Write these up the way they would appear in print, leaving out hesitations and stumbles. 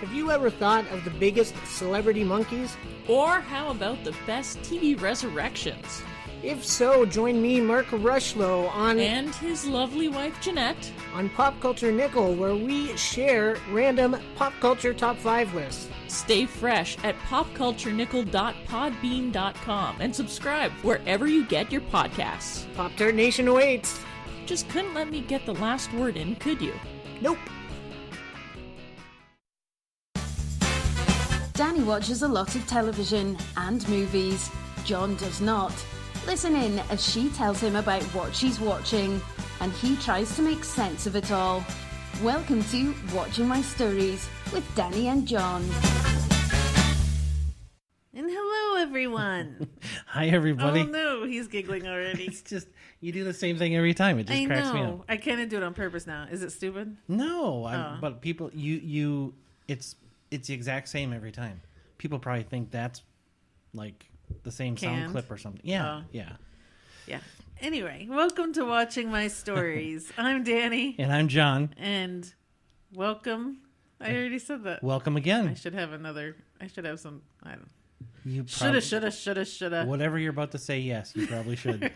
Have you ever thought of the biggest celebrity monkeys? Or how about the best TV resurrections? If so, join me, Mark Rushlow, and his lovely wife, Jeanette, on Pop Culture Nickel, where we share random pop culture top 5 lists. Stay fresh at popculturenickel.podbean.com and subscribe wherever you get your podcasts. Pop-Tart Nation awaits. Just couldn't let me get the last word in, could you? Nope. Danny watches a lot of television and movies. John does not. Listen in as she tells him about what she's watching, and he tries to make sense of it all. Welcome to Watching My Stories with Danny and John. And hello, everyone. Hi, everybody. Oh, no, he's giggling already. It's just, you do the same thing every time. It just cracks me up. I kind of do it on purpose now. Is it stupid? No, but people, it's the exact same every time. People probably think that's like the same sound clip or something. Yeah. Anyway, welcome to Watching My Stories. I'm Danny. And I'm John. And welcome. I already said that. Welcome again. I should have some, I don't know. You Shoulda. Whatever you're about to say, yes, you probably should.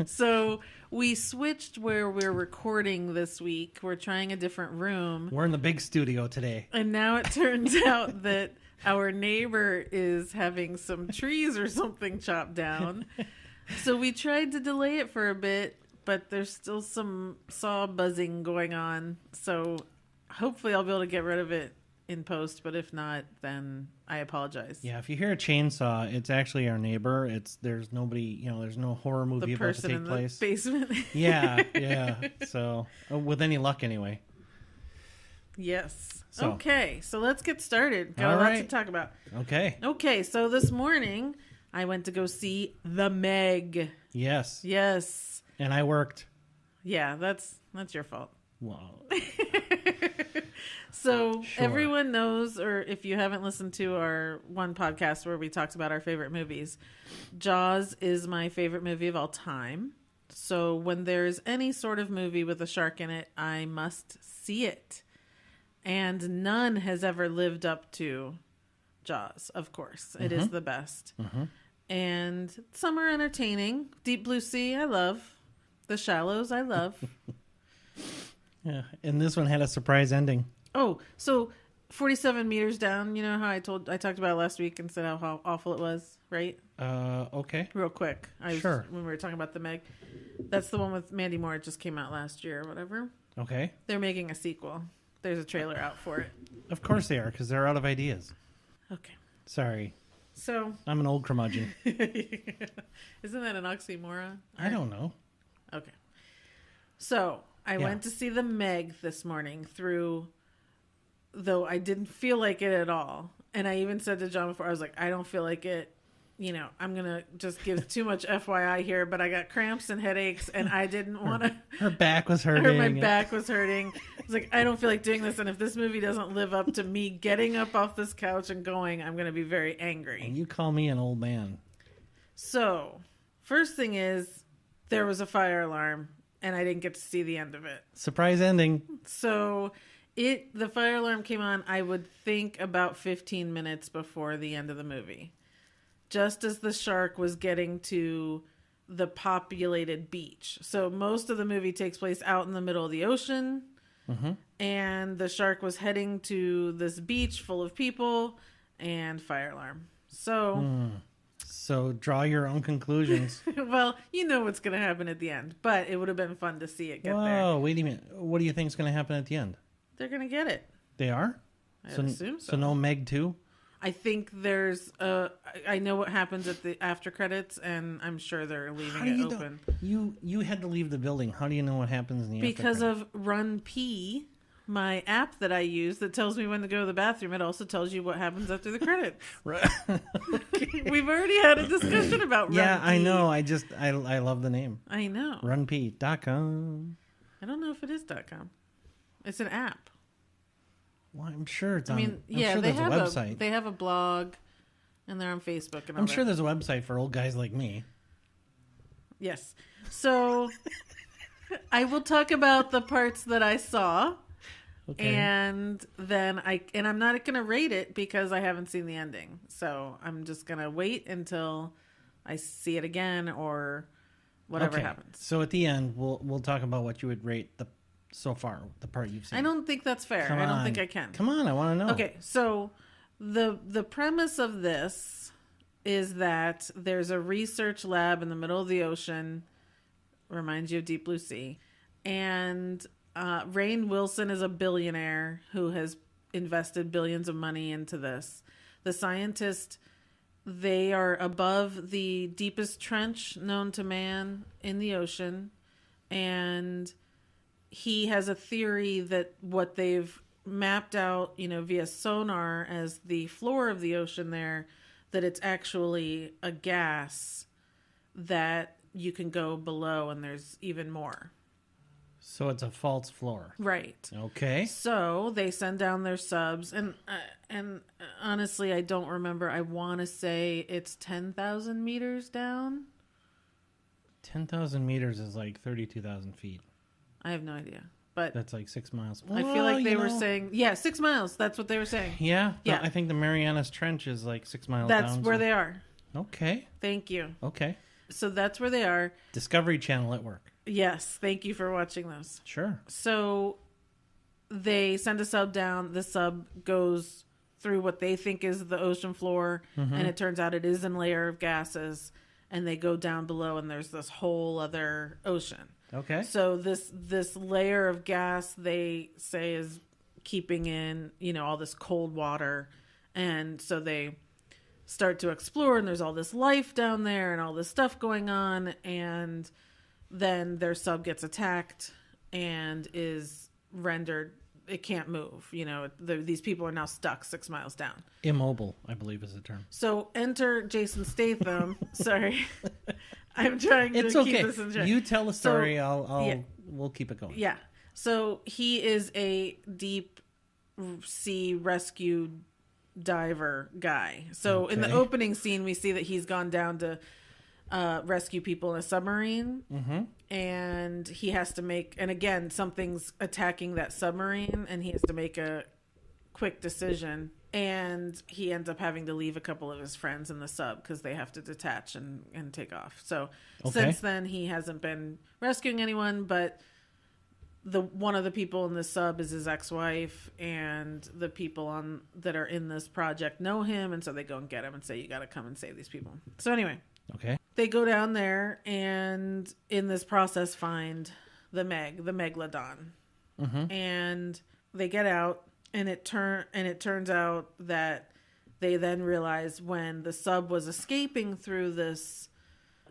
So we switched where we're recording this week. We're trying a different room. We're in the big studio today. And now it turns out that our neighbor is having some trees or something chopped down. So we tried to delay it for a bit, but there's still some saw buzzing going on. So hopefully I'll be able to get rid of it in post, but if not, then I apologize. Yeah, if you hear a chainsaw, it's actually our neighbor. There's nobody, there's no horror movie about to take place. The person in the basement. Yeah. So, with any luck anyway. Yes. Okay, so let's get started. Got All a lot right. to talk about. Okay, so this morning I went to go see the MEG. Yes. And I worked. Yeah, that's your fault. Wow. So Sure. Everyone knows, or if you haven't listened to our one podcast where we talked about our favorite movies, Jaws is my favorite movie of all time. So when there's any sort of movie with a shark in it, I must see it. And none has ever lived up to Jaws, of course. It is the best. Mm-hmm. And some are entertaining. Deep Blue Sea, I love. The Shallows, I love. Yeah, and this one had a surprise ending. Oh, so 47 meters down, you know how I talked about it last week and said how awful it was, right? Okay. Real quick. Sure. When we were talking about the Meg. That's the one with Mandy Moore. It just came out last year or whatever. Okay. They're making a sequel. There's a trailer out for it. Of course they are, because they're out of ideas. Okay. Sorry. So. I'm an old curmudgeon. Isn't that an oxymoron? I don't know. Okay. So, I went to see the Meg this morning though I didn't feel like it at all. And I even said to John before, I was like, I don't feel like it. I'm going to just give too much FYI here, but I got cramps and headaches and I didn't want to. Her back was hurting. My back was hurting. I was like, I don't feel like doing this. And if this movie doesn't live up to me getting up off this couch and going, I'm going to be very angry. And you call me an old man. So, first thing is, there was a fire alarm and I didn't get to see the end of it. Surprise ending. So the fire alarm came on, I would think about 15 minutes before the end of the movie. Just as the shark was getting to the populated beach. So most of the movie takes place out in the middle of the ocean. Mm-hmm. And the shark was heading to this beach full of people and fire alarm. So draw your own conclusions. Well, you know what's going to happen at the end. But it would have been fun to see it get there. Whoa, wait a minute. What do you think is going to happen at the end? They're going to get it. They are? I assume so. So no Meg 2? I think there's I know what happens at the after credits, and I'm sure they're leaving it open. You had to leave the building. How do you know what happens in the Because of Run P, my app that I use that tells me when to go to the bathroom. It also tells you what happens after the credits. Right. Okay. We've already had a discussion about Run P. Yeah, I know. I love the name. I know. Runp.com. I don't know if it is .com. It's an app. Well, I'm sure it's on. They sure have a website. They have a blog, and they're on Facebook. And I'm sure there's a website for old guys like me. Yes. So I will talk about the parts that I saw. Okay. And then I'm not going to rate it because I haven't seen the ending. So I'm just going to wait until I see it again or whatever happens. So at the end, we'll talk about what you would rate the part you've seen. I don't think that's fair. I don't think I can. Come on, I want to know. Okay, so the premise of this is that there's a research lab in the middle of the ocean, reminds you of Deep Blue Sea, and Rainn Wilson is a billionaire who has invested billions of money into this. The scientists, they are above the deepest trench known to man in the ocean, and he has a theory that what they've mapped out, via sonar as the floor of the ocean there, that it's actually a gas that you can go below and there's even more. So it's a false floor. Right. Okay. So they send down their subs, and honestly, I don't remember. I want to say it's 10,000 meters down. 10,000 meters is like 32,000 feet. I have no idea, but that's like 6 miles. I feel like they were saying, 6 miles. That's what they were saying. Yeah. Yeah. I think the Marianas Trench is like 6 miles That's down. where they are. Okay. Thank you. Okay. So that's where they are. Discovery Channel at work. Yes. Thank you for watching those. Sure. So they send a sub down. The sub goes through what they think is the ocean floor, and it turns out it is a layer of gases, and they go down below, and there's this whole other ocean. Okay. So this layer of gas, they say, is keeping in, all this cold water. And so they start to explore, and there's all this life down there and all this stuff going on. And then their sub gets attacked and is rendered, it can't move. These people are now stuck 6 miles down. Immobile, I believe is the term. So enter Jason Statham. Sorry. I'm trying to keep this in check. You tell the story. We'll keep it going. Yeah. So he is a deep sea rescue diver guy. So in the opening scene, we see that he's gone down to rescue people in a submarine, and he has to make. And again, something's attacking that submarine, and he has to make a quick decision. And he ends up having to leave a couple of his friends in the sub because they have to detach and take off. So since then, he hasn't been rescuing anyone, but one of the people in the sub is his ex-wife, and the people that are in this project know him, and so they go and get him and say, you got to come and save these people. So anyway, they go down there, and in this process find the Megalodon, and they get out. And it turns out that they then realize when the sub was escaping through this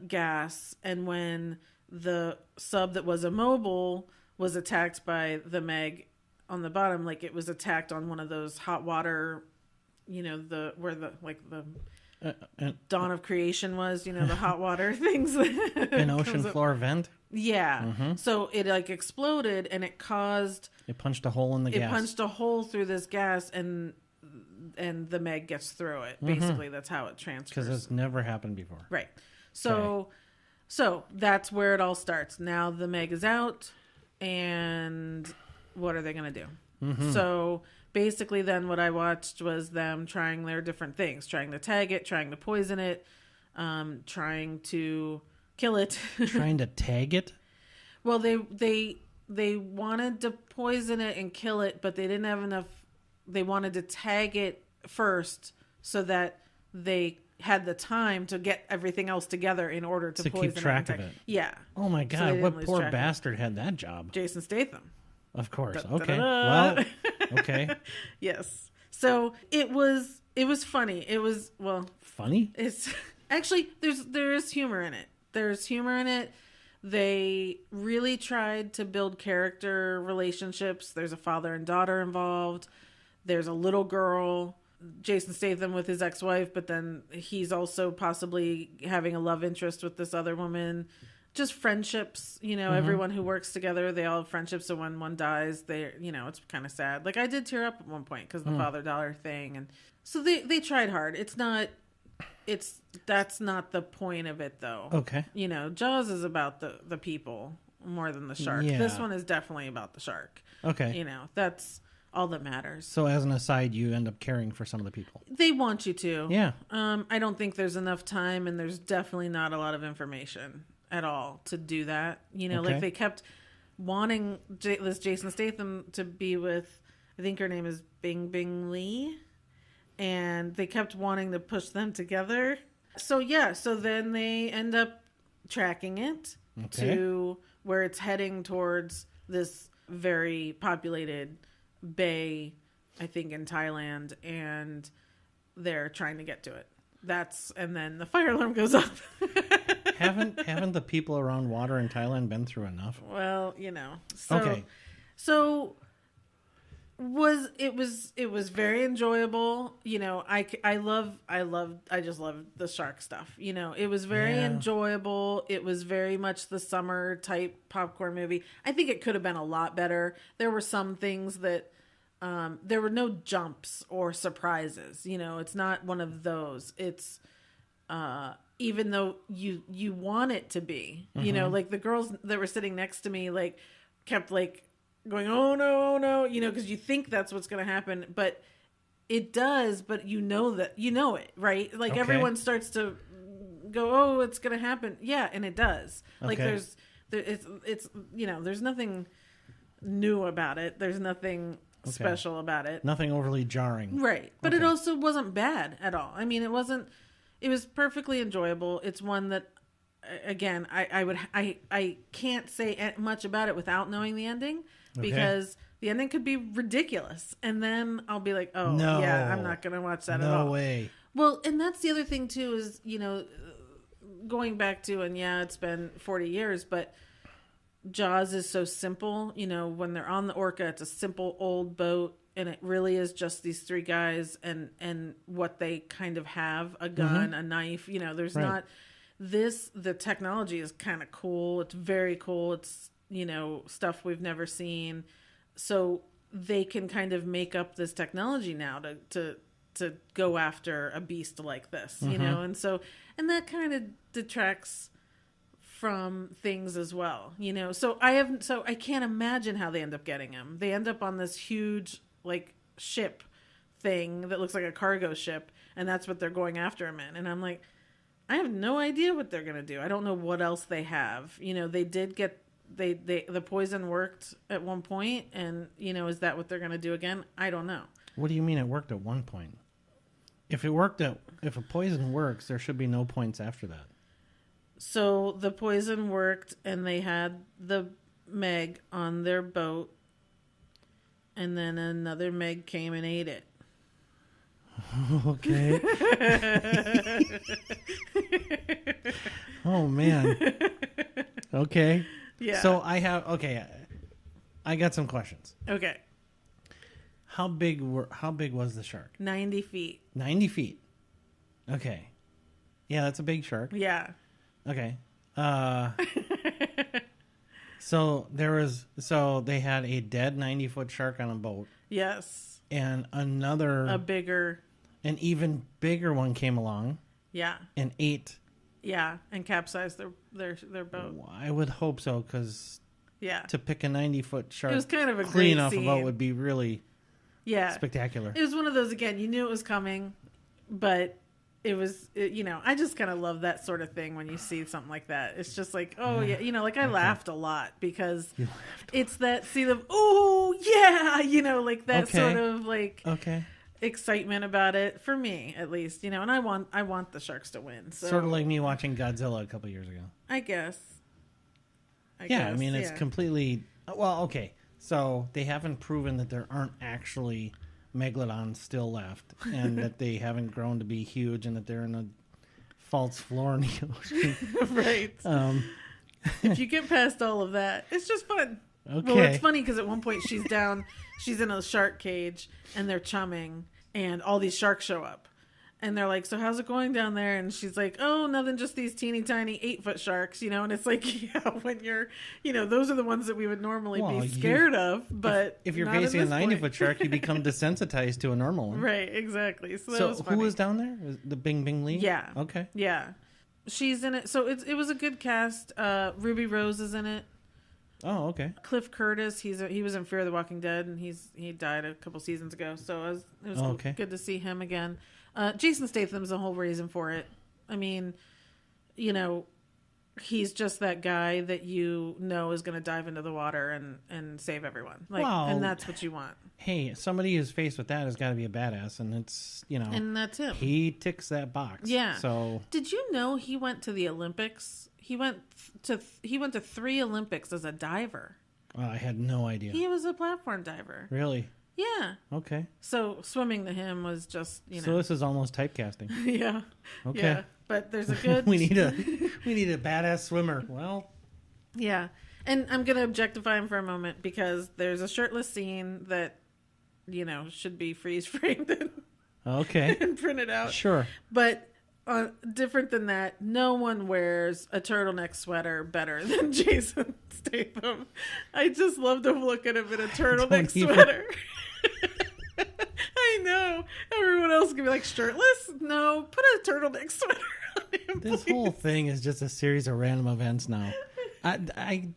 gas, and when the sub that was immobile was attacked by the Meg on the bottom, like it was attacked on one of those hot water, Dawn of Creation was, the hot water things. An ocean floor vent? Yeah. So it exploded, and it punched a hole in the gas. It punched a hole through this gas, and the Meg gets through it. Basically, that's how it transfers. Because it's never happened before. Right. So that's where it all starts. Now the Meg is out, and what are they going to do? So basically then what I watched was them trying their different things, trying to tag it, trying to poison it, trying to kill it. Trying to tag it? Well, they wanted to poison it and kill it, but they didn't have enough. They wanted to tag it first so that they had the time to get everything else together in order to poison keep track it. of it. Yeah. Oh my God, what poor bastard had that job? Jason Statham. Of course. Okay. Well, okay. Yes. So it was funny. It was, funny? It's actually, there is humor in it. There's humor in it. They really tried to build character relationships. There's a father and daughter involved. There's a little girl, Jason Statham with his ex-wife, but then he's also possibly having a love interest with this other woman. Just friendships, everyone who works together, they all have friendships. So when one dies, it's kind of sad. Like I did tear up at one point because the father-daughter thing. And so they tried hard. That's not the point of it though. Okay. Jaws is about the people more than the shark. Yeah. This one is definitely about the shark. Okay. all that matters. So as an aside, you end up caring for some of the people. They want you to. Yeah. I don't think there's enough time, and there's definitely not a lot of information at all to do that. You know, Okay. like they kept wanting this Jason Statham to be with, I think her name is Bing Bing Lee, and they kept wanting to push them together. So yeah, so then they end up tracking it to where it's heading towards this very populated bay, I think in Thailand, and they're trying to get to it. And then the fire alarm goes off. Haven't the people around water in Thailand been through enough? Well, you know. So, Okay. So it was very enjoyable. You know, I just love the shark stuff. You know, it was very enjoyable. It was very much the summer type popcorn movie. I think it could have been a lot better. There were some things that there were no jumps or surprises. You know, it's not one of those. It's even though you want it to be, you know, like the girls that were sitting next to me, like kept like going, oh no, you know, because you think that's what's going to happen, but it does, but you know it, right? Like everyone starts to go, oh, it's going to happen. Yeah. And it does. Like it's, you know, there's nothing new about it. There's nothing special about it. Nothing overly jarring. Right. But it also wasn't bad at all. I mean, it was perfectly enjoyable. It's one that, again, I can't say much about it without knowing the ending, because the ending could be ridiculous. And then I'll be like, oh, no, yeah, I'm not going to watch that at all. No way. Well, and that's the other thing, too, is, you know, going back to, and yeah, it's been 40 years, but Jaws is so simple. You know, when they're on the Orca, it's a simple old boat, and it really is just these three guys and what they kind of have, a gun, a knife. You know, there's not this. The technology is kind of cool. It's very cool. It's, you know, stuff we've never seen. So they can kind of make up this technology now to go after a beast like this, you know? And that kind of detracts from things as well, you know? So I can't imagine how they end up getting him. They end up on this huge, like, ship thing that looks like a cargo ship, and that's what they're going after him in. And I'm like, I have no idea what they're going to do. I don't know what else they have. You know, they did get, the poison worked at one point, and, you know, is that what they're going to do again? I don't know. What do you mean it worked at one point? If a poison works, there should be no points after that. So the poison worked, and they had the MEG on their boat, and then another MEG came and ate it. Okay. Oh man. Okay. Yeah. So I got some questions. Okay. How big was the shark? 90 feet. 90 feet. Okay. Yeah, that's a big shark. Yeah. Okay. So they had a dead 90-foot shark on a boat. Yes. And an even bigger one came along. Yeah. And ate. Yeah, and capsized their boat. Well, I would hope so, because to pick a 90-foot shark, it was kind of a clean great off scene. a boat would be really spectacular. It was one of those, again, you knew it was coming, but it was, you know, I just kind of love that sort of thing when you see something like that. It's just like, oh yeah, you know, like I laughed a lot because it's that scene of, oh yeah, you know, like that sort of like excitement about it, for me at least, you know. And I want the sharks to win. So. Sort of like me watching Godzilla a couple years ago. I guess. I mean, it's completely, well, okay. So they haven't proven that there aren't actually megalodons still left, and that they haven't grown to be huge, and that they're in a false floor in the ocean. Right. If you get past all of that, it's just fun. Okay. Well, it's funny because at one point she's in a shark cage, and they're chumming, and all these sharks show up. And they're like, so how's it going down there? And she's like, oh, nothing, just these teeny tiny 8-foot sharks, you know? And it's like, yeah, when you're, you know, those are the ones that we would normally be scared of. But if you're facing a 90-foot shark, you become desensitized to a normal one. Right, exactly. So that was funny. Who was down there? The Bing Bing Lee? Yeah. Okay. Yeah. She's in it. So it was a good cast. Ruby Rose is in it. Oh, okay. Cliff Curtis, he was in Fear the Walking Dead, and he died a couple seasons ago. So it was good to see him again. Jason Statham's the whole reason for it. I mean, he's just that guy that is going to dive into the water and save everyone. And that's what you want. Hey, somebody who's faced with that has got to be a badass, and it's, And that's him. He ticks that box. Yeah. So did you know he went to the Olympics? He went to 3 Olympics as a diver. Oh, I had no idea. He was a platform diver. Really? Yeah. Okay. So swimming to him was just, So this is almost typecasting. Yeah. Okay. Yeah. But there's a good we need a badass swimmer. Well, yeah. And I'm going to objectify him for a moment because there's a shirtless scene that should be freeze framed okay. and printed out. Sure. But different than that, no one wears a turtleneck sweater better than Jason Statham. I just love to look at him in a turtleneck sweater. I know. Everyone else can be like, shirtless? No, put a turtleneck sweater on him, This please. whole thing is just a series of random events now. I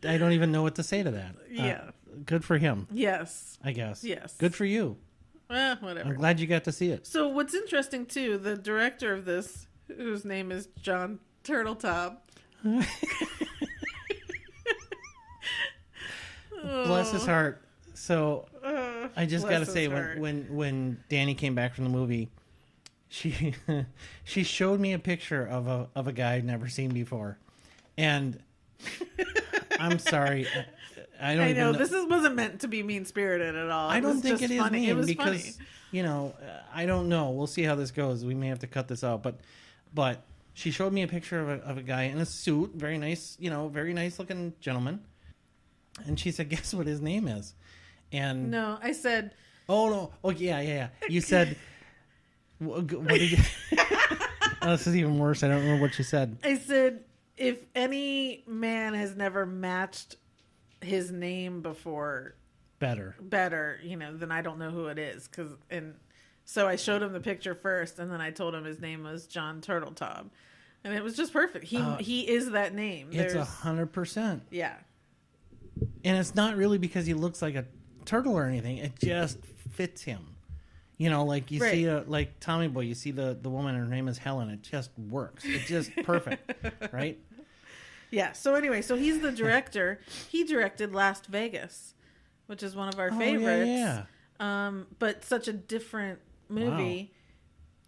don't even know what to say to that. Yeah. Good for him. Yes. I guess. Yes. Good for you. Well, whatever. I'm glad you got to see it. So what's interesting, too, the director of this, whose name is John Turtletop. Bless his heart. So I just got to say, heart. when Danny came back from the movie, she showed me a picture of a guy I'd never seen before, and I'm sorry, I don't. I know even this wasn't meant to be mean spirited at all. I don't think it is funny. mean It was because funny. I don't know. We'll see how this goes. We may have to cut this out, but she showed me a picture of a guy in a suit, very nice, very nice looking gentleman, and she said, "Guess what his name is?" And No, I said, oh no, oh yeah. You said, what did you? Oh, this is even worse. I don't remember what you said. I said, if any man has never matched his name before Better, then I don't know who it is. So I showed him the picture first, and then I told him his name was John Turtletop, and it was just perfect. He is that name. It's 100%. Yeah. And it's not really because he looks like a turtle or anything. It just fits him. Like you see like Tommy Boy, you see the woman, her name is Helen. It just works. It's just perfect, right? Yeah. So anyway, he's the director. He directed Las Vegas, which is one of our favorites. Yeah. But such a different movie. Wow.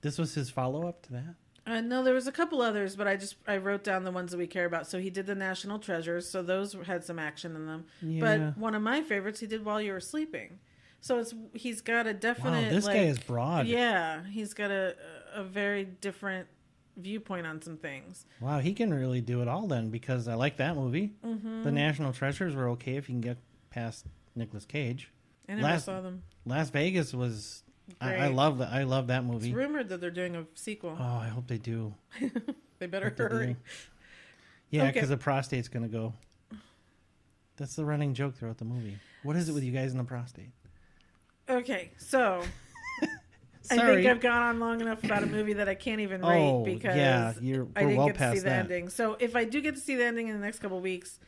This was his follow-up to that? No, there was a couple others, but I wrote down the ones that we care about. So he did the National Treasures, so those had some action in them. Yeah. But one of my favorites he did While You Were Sleeping. So he's got a definite. Wow, this guy is broad. Yeah, he's got a very different viewpoint on some things. Wow, he can really do it all then, because I like that movie. Mm-hmm. The National Treasures were okay if you can get past Nicolas Cage. I never saw them. Las Vegas was. I love that. I love that movie. It's rumored that they're doing a sequel. Oh, I hope they do. They better hurry. Yeah, because the prostate's going to go. That's the running joke throughout the movie. What is it with you guys in the prostate? Okay, so I think I've gone on long enough about a movie that I can't even rate because I didn't well get to past see the that. ending. So if I do get to see the ending in the next couple of weeks,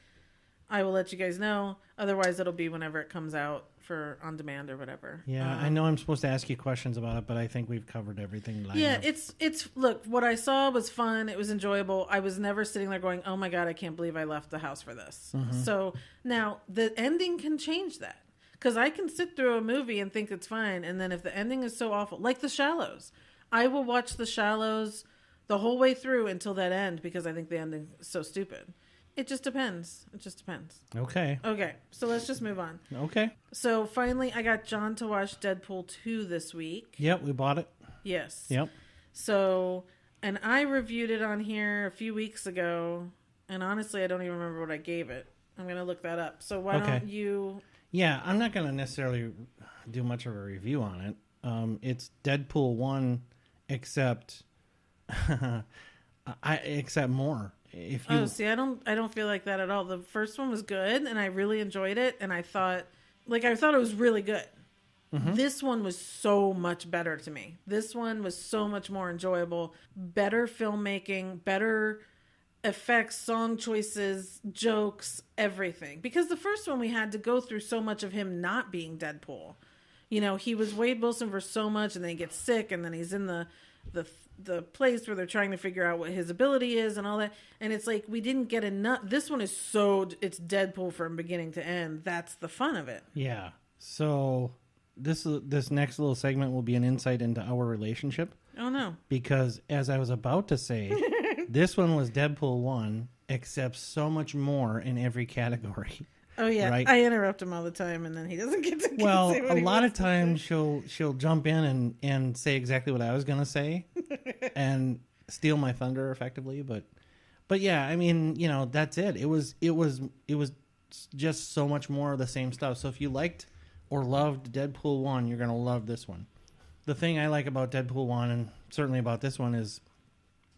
I will let you guys know. Otherwise, it'll be whenever it comes out for on demand or whatever. Yeah, I know I'm supposed to ask you questions about it, but I think we've covered everything. Yeah, it's look, what I saw was fun. It was enjoyable. I was never sitting there going, "Oh my god, I can't believe I left the house for this." Mm-hmm. So now the ending can change that. Because I can sit through a movie and think it's fine, and then if the ending is so awful, like The Shallows, I will watch The Shallows the whole way through until that end because I think the ending is so stupid. It just depends. Okay. Okay, so let's just move on. Okay. So finally, I got John to watch Deadpool 2 this week. Yep, we bought it. Yes. Yep. So, and I reviewed it on here a few weeks ago, and honestly, I don't even remember what I gave it. I'm going to look that up. So why don't you... Yeah, I'm not going to necessarily do much of a review on it. It's Deadpool 1, except except more. I don't feel like that at all. The first one was good, and I really enjoyed it, and I thought it was really good. Mm-hmm. This one was so much better to me. This one was so much more enjoyable, better filmmaking, better effects, song choices, jokes, everything. Because the first one we had to go through so much of him not being Deadpool. You know, he was Wade Wilson for so much, and then he gets sick, and then he's in the place where they're trying to figure out what his ability is and all that. And it's like, we didn't get enough. This one is it's Deadpool from beginning to end. That's the fun of it. Yeah. So this next little segment will be an insight into our relationship. Oh, no. Because as I was about to say, this one was Deadpool 1, except so much more in every category. Oh, yeah. Right? I interrupt him all the time, and then he doesn't get to Well, say what a he lot of wants to times say. she'll jump in and say exactly what I was going to say and steal my thunder effectively. But yeah, I mean, you know, that's it. It was just so much more of the same stuff. So if you liked or loved Deadpool 1, you're going to love this one. The thing I like about Deadpool 1, and certainly about this one, is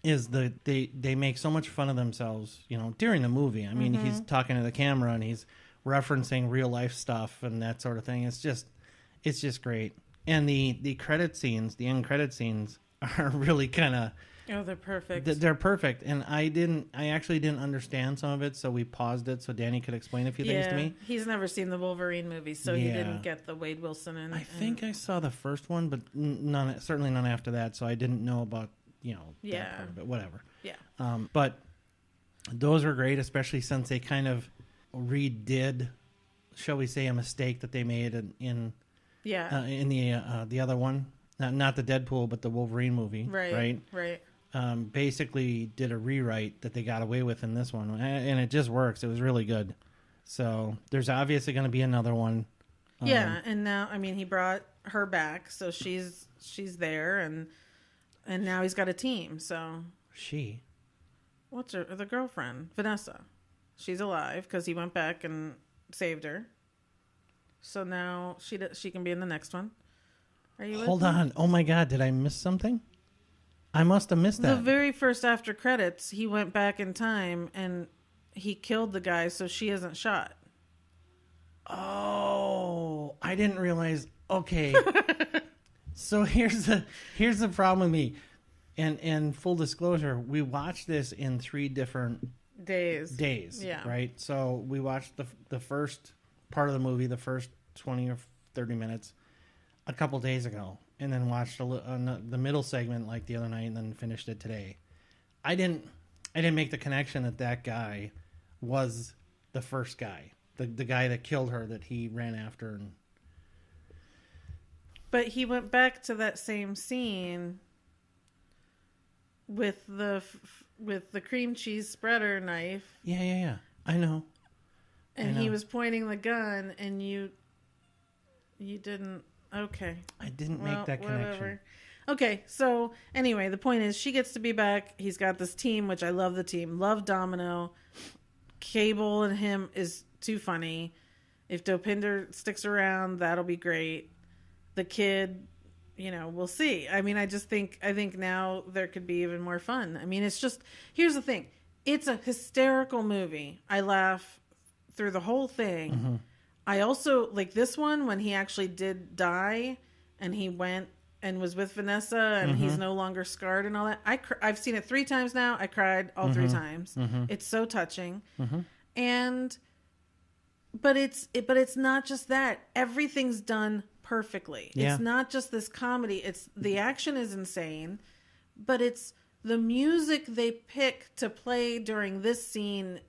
they make so much fun of themselves, you know, during the movie. I mean, he's talking to the camera and he's referencing real life stuff and that sort of thing. It's just great. And the credit scenes, the end credit scenes, are really kind of... Oh, they're perfect. They're perfect. And I actually didn't understand some of it, so we paused it so Danny could explain a few things to me. He's never seen the Wolverine movie, so he didn't get the Wade Wilson. And I think I saw the first one, but certainly none after that, so I didn't know about, you know, that part of it. Whatever. Yeah. But those are great, especially since they kind of redid, shall we say, a mistake that they made in the other one. Not the Deadpool, but the Wolverine movie. Right. Basically did a rewrite that they got away with in this one, and it just works. It was really good. So there's obviously going to be another one. And now, I mean, he brought her back, so she's there, and now he's got a team. So what's the girlfriend, Vanessa? She's alive because he went back and saved her. So now she can be in the next one. Are you? Hold on! Oh my God! Did I miss something? I must have missed that. The very first after credits, he went back in time and he killed the guy, so she isn't shot. Oh, I didn't realize. Okay. So here's the problem with me. And full disclosure, we watched this in 3 different days. Yeah. Right? So we watched the first part of the movie, the first 20 or 30 minutes, a couple days ago. And then watched the middle segment like the other night, and then finished it today. I didn't make the connection that guy was the first guy, the guy that killed her that he ran after. But he went back to that same scene with the cream cheese spreader knife. Yeah. I know. And he was pointing the gun, and you didn't. Okay. I didn't make that connection. Whatever. Okay, so anyway, the point is she gets to be back. He's got this team, which I love the team. Love Domino. Cable and him is too funny. If Dopinder sticks around, that'll be great. The kid, you know, we'll see. I mean, I think now there could be even more fun. I mean, it's just, here's the thing. It's a hysterical movie. I laugh through the whole thing. Mm-hmm. I also like this one when he actually did die and he went and was with Vanessa and he's no longer scarred and all that. I've seen it 3 times now. I cried all 3 times. Mm-hmm. It's so touching. Mm-hmm. But it's not just that. Everything's done perfectly. Yeah. It's not just this comedy. It's the action is insane, but it's the music they pick to play during this scene,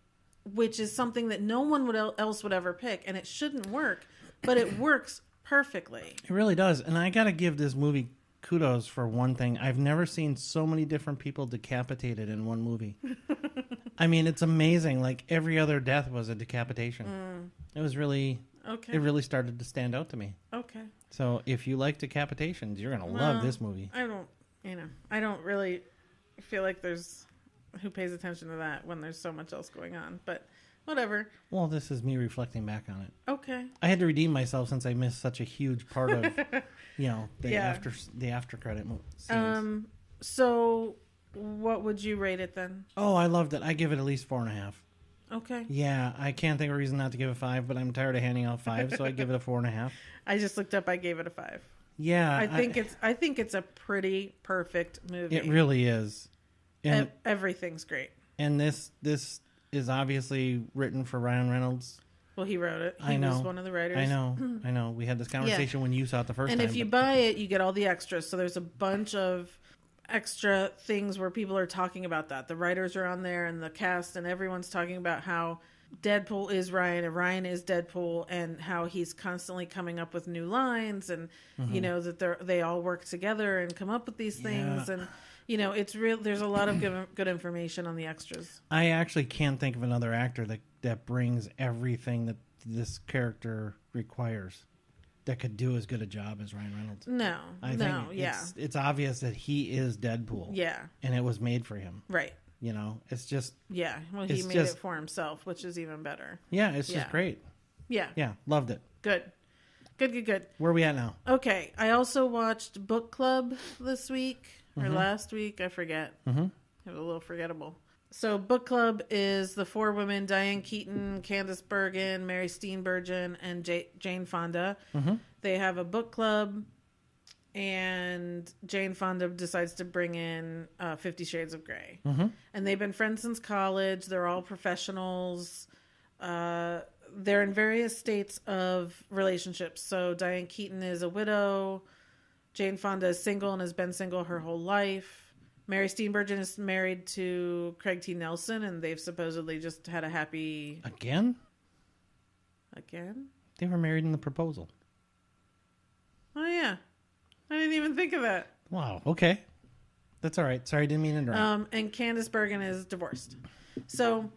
which is something that no one else would ever pick, and it shouldn't work, but it works perfectly. It really does, and I got to give this movie kudos for one thing. I've never seen so many different people decapitated in one movie. I mean, it's amazing. Like, every other death was a decapitation. It was really... Okay. It really started to stand out to me. Okay. So, if you like decapitations, you're going to love this movie. I don't really feel like there's... Who pays attention to that when there's so much else going on? But whatever. Well, this is me reflecting back on it. Okay. I had to redeem myself since I missed such a huge part of, the after credit scenes. So what would you rate it then? Oh, I loved it. I give it at least 4.5. Okay. Yeah, I can't think of a reason not to give it 5, but I'm tired of handing out 5, so I give it a 4.5. I just looked up. I gave it a 5. Yeah, I think it's a pretty perfect movie. It really is. And everything's great. And this is obviously written for Ryan Reynolds. Well, he wrote it. He was one of the writers. I know. We had this conversation when you saw it the first time. And if you buy it, you get all the extras. So there's a bunch of extra things where people are talking about that. The writers are on there and the cast and everyone's talking about how Deadpool is Ryan and Ryan is Deadpool and how he's constantly coming up with new lines and, you know, that they all work together and come up with these things. And, you know, it's real. There's a lot of good information on the extras. I actually can't think of another actor that brings everything that this character requires that could do as good a job as Ryan Reynolds. I think it's obvious that he is Deadpool. Yeah. And it was made for him. Right. You know, it's just... Yeah, well, he made it for himself, which is even better. Yeah, it's just great. Yeah. Yeah, loved it. Good. Where are we at now? Okay, I also watched Book Club this week, or last week, I forget. It was a little forgettable. So Book Club is the 4 women, Diane Keaton, Candice Bergen, Mary Steenburgen, and Jane Fonda. They have a book club, and Jane Fonda decides to bring in 50 Shades of Grey. And they've been friends since college. They're all professionals. They're in various states of relationships. So Diane Keaton is a widow. Jane Fonda is single and has been single her whole life. Mary Steenburgen is married to Craig T. Nelson, and they've supposedly just had a happy... Again? They were married in The Proposal. Oh, yeah. I didn't even think of that. Wow. Okay. That's all right. Sorry, I didn't mean to interrupt. And Candice Bergen is divorced. So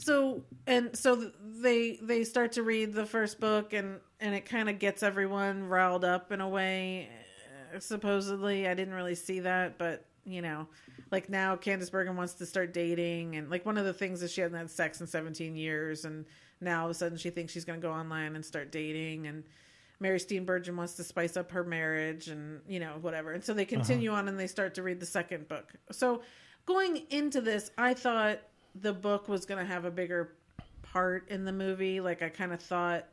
they start to read the first book, and it kind of gets everyone riled up in a way. Supposedly, I didn't really see that, but you know, like now Candice Bergen wants to start dating, and like one of the things is she hasn't had sex in 17 years, and now all of a sudden she thinks she's going to go online and start dating, and Mary Steenburgen wants to spice up her marriage and, you know, whatever. And so they continue on and they start to read the second book. So going into this, I thought the book was going to have a bigger part in the movie. Like I kind of thought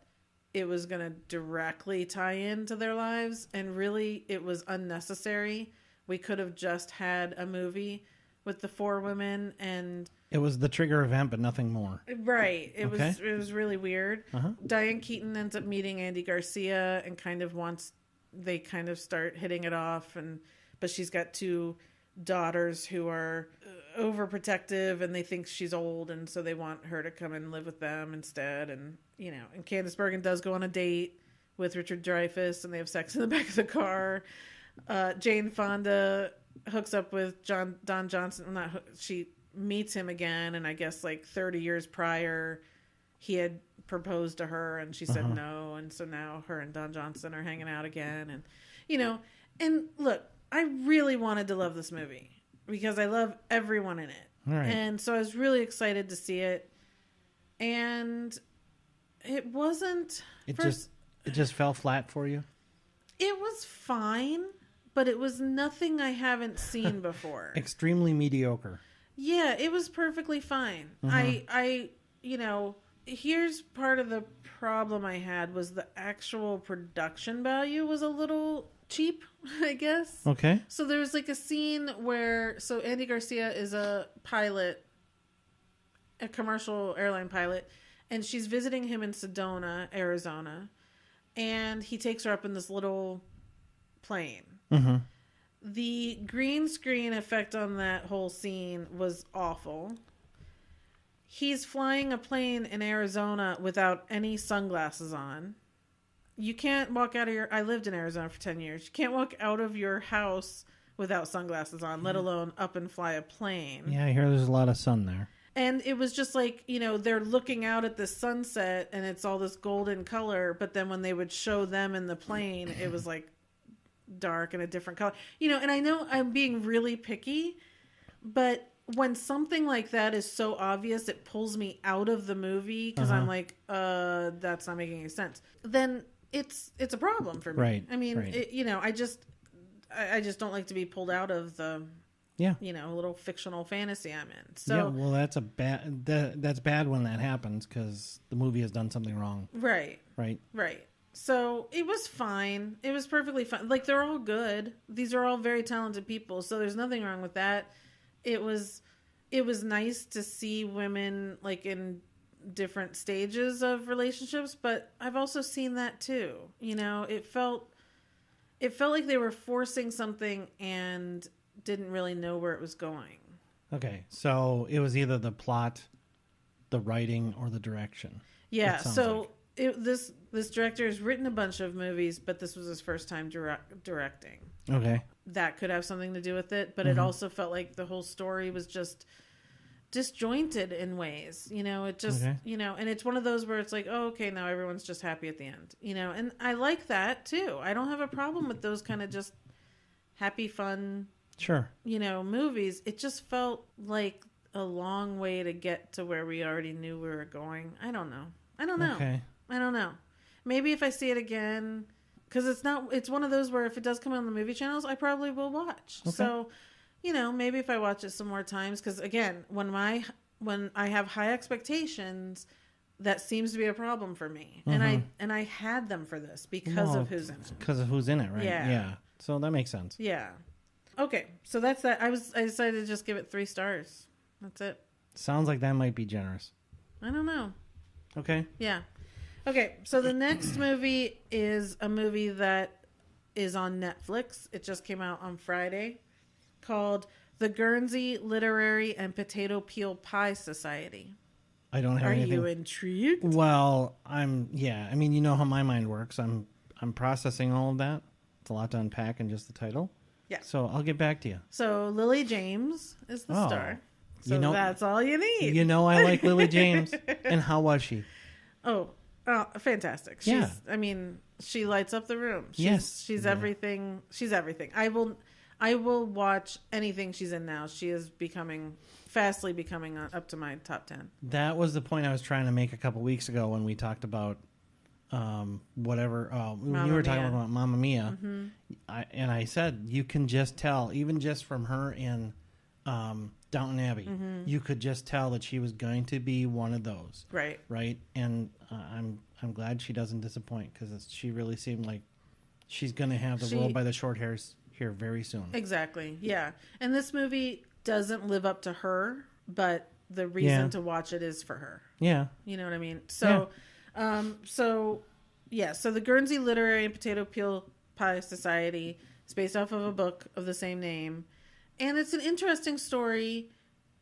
it was going to directly tie into their lives. And really it was unnecessary. We could have just had a movie with the 4 women, and it was the trigger event, but nothing more. Right. It was really weird. Diane Keaton ends up meeting Andy Garcia and they kind of start hitting it off, but she's got 2 daughters who are overprotective, and they think she's old, and so they want her to come and live with them instead. And you know, and Candice Bergen does go on a date with Richard Dreyfuss, and they have sex in the back of the car. Jane Fonda hooks up with Don Johnson. She meets him again, and I guess like 30 years prior he had proposed to her and she said no, and so now her and Don Johnson are hanging out again. And you know, and look, I really wanted to love this movie because I love everyone in it. Right. And so I was really excited to see it, and it wasn't it just fell flat for you. It was fine, but it was nothing I haven't seen before. Extremely mediocre. Yeah, it was perfectly fine. I you know, here's part of the problem I had was the actual production value was a little cheap, I guess. Okay. So there's like a scene where, so Andy Garcia is a pilot, a commercial airline pilot, and she's visiting him in Sedona, Arizona, and he takes her up in this little plane. The green screen effect on that whole scene was awful. He's flying a plane in Arizona without any sunglasses on. You can't walk out of I lived in Arizona for 10 years. You can't walk out of your house without sunglasses on, let alone up and fly a plane. Yeah, I hear there's a lot of sun there. And it was just like, you know, they're looking out at the sunset and it's all this golden color, but then when they would show them in the plane, it was like dark and a different color. You know, and I know I'm being really picky, but when something like that is so obvious, it pulls me out of the movie because I'm like, that's not making any sense. Then it's a problem for me. Right. I mean, right. You know, I just don't like to be pulled out of the, you know, little fictional fantasy I'm in. So yeah, well, that's bad when that happens because the movie has done something wrong. Right. So it was fine. It was perfectly fine. Like, they're all good. These are all very talented people, so there's nothing wrong with that. It was it was nice to see women like in different stages of relationships, but I've also seen that too. You know, it felt like they were forcing something and didn't really know where it was going. Okay, so it was either the plot, the writing, or the direction. Yeah, so this director has written a bunch of movies, but this was his first time directing. Okay. That could have something to do with it, but it also felt like the whole story was just disjointed in ways. You know, it just, you know, and it's one of those where it's like, oh, okay, now everyone's just happy at the end. You know, and I like that too. I don't have a problem with those kind of just happy, fun... Sure. You know, movies. It just felt like a long way to get to where we already knew we were going. I don't know. Okay. I don't know. Maybe if I see it again, because it's one of those where if it does come on the movie channels, I probably will watch. Okay. So, you know, maybe if I watch it some more times, because again, when I have high expectations, that seems to be a problem for me. And I had them for this because of who's in it. Because of who's in it, right? Yeah. So that makes sense. Yeah. Okay, so that's that. I decided to just give it 3 stars. That's it. Sounds like that might be generous. I don't know. Okay. Yeah. Okay, so the next movie is a movie that is on Netflix. It just came out on Friday, called The Guernsey Literary and Potato Peel Pie Society. I don't have anything. Are you intrigued? Well, I mean, you know how my mind works. I'm processing all of that. It's a lot to unpack in just the title. Yeah. So I'll get back to you. So Lily James is the star. So you know, that's all you need. You know I like Lily James. And how was she? Oh, fantastic. I mean, she lights up the room. She's everything. She's everything. I will watch anything she's in now. She is fastly becoming up to my top 10. That was the point I was trying to make a couple weeks ago when we talked about whatever we were talking about Mamma Mia. Mm-hmm. I said you can just tell, even just from her in Downton Abbey, you could just tell that she was going to be one of those, right? And I'm glad she doesn't disappoint, because she really seemed like she's going to have the role by the short hairs here very soon. Exactly, yeah. And this movie doesn't live up to her, but the reason to watch it is for her. Yeah, you know what I mean. So. Yeah. So the Guernsey Literary and Potato Peel Pie Society is based off of a book of the same name. And it's an interesting story.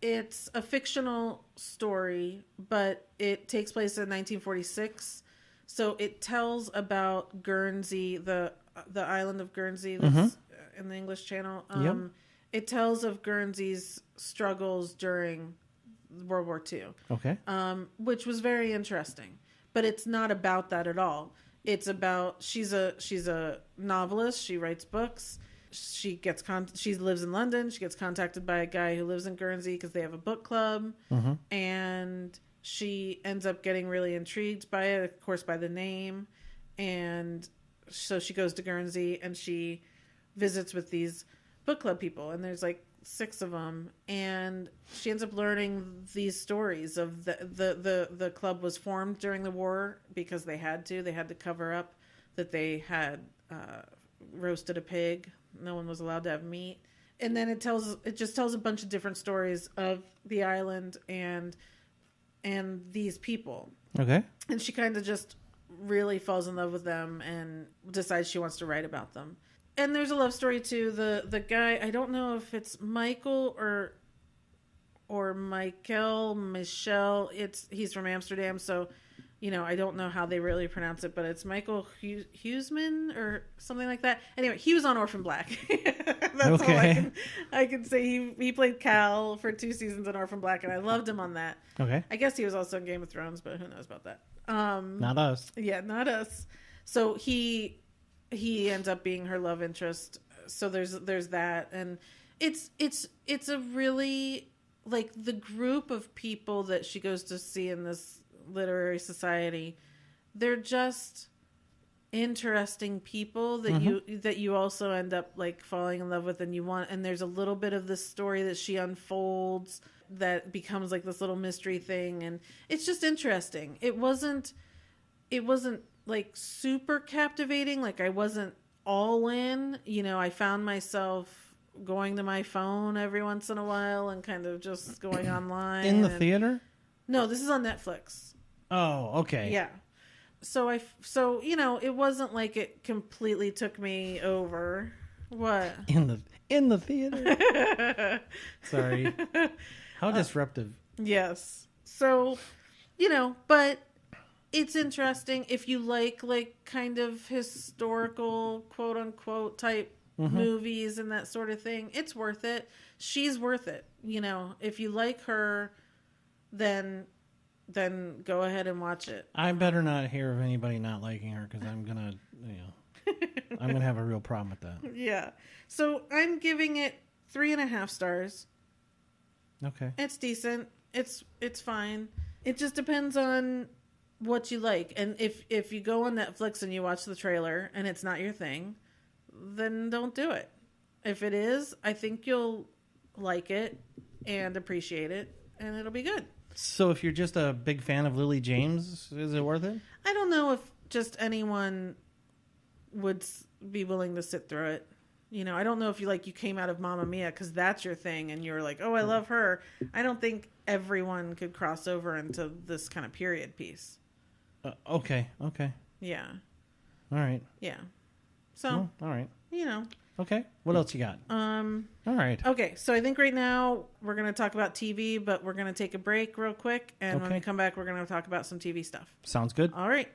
It's a fictional story, but it takes place in 1946. So it tells about Guernsey, the island of Guernsey that's in the English Channel. It tells of Guernsey's struggles during World War II. Okay. Which was very interesting. But it's not about that at all. It's about she's a novelist. She writes books. She lives in London. She gets contacted by a guy who lives in Guernsey because they have a book club, and she ends up getting really intrigued by it, of course, by the name, and so she goes to Guernsey and she visits with these book club people, and there's like 6 of them, and she ends up learning these stories of the club was formed during the war because they had to cover up that they had roasted a pig. No one was allowed to have meat. And then it just tells a bunch of different stories of the island and these people. Okay. And she kind of just really falls in love with them and decides she wants to write about them. And there's a love story too. The guy, I don't know if it's Michael or Michel. He's from Amsterdam, so you know I don't know how they really pronounce it, but it's Michael Huisman or something like that. Anyway, he was on Orphan Black. That's all I can say. He played Cal for 2 seasons on Orphan Black, and I loved him on that. Okay. I guess he was also in Game of Thrones, but who knows about that? Not us. Yeah, not us. So he ends up being her love interest. So there's that, and it's a really, like, the group of people that she goes to see in this literary society, they're just interesting people that you also end up like falling in love with, and there's a little bit of this story that she unfolds that becomes like this little mystery thing, and it's just interesting. It wasn't like super captivating. Like I wasn't all in, you know, I found myself going to my phone every once in a while and kind of just going online. In the theater? No, this is on Netflix. Oh, okay. Yeah. So it wasn't like it completely took me over. What? In the theater. Sorry. How disruptive. Yes. So, but it's interesting if you like kind of historical quote unquote type movies and that sort of thing. It's worth it. She's worth it. If you like her, then go ahead and watch it. I better not hear of anybody not liking her, because I'm gonna I'm gonna have a real problem with that. Yeah. So I'm giving it 3.5 stars. Okay. It's decent. It's fine. It just depends on what you like. And if you go on Netflix and you watch the trailer and it's not your thing, then don't do it. If it is, I think you'll like it and appreciate it, and it'll be good. So if you're just a big fan of Lily James, is it worth it? I don't know if just anyone would be willing to sit through it. I don't know if you came out of Mamma Mia because that's your thing and you're like, oh, I love her. I don't think everyone could cross over into this kind of period piece. Okay. Yeah. All right. Yeah. So, all right. Okay. What else you got? All right. Okay. So I think right now we're going to talk about TV, but we're going to take a break real quick. And when we come back, we're going to talk about some TV stuff. Sounds good. All right.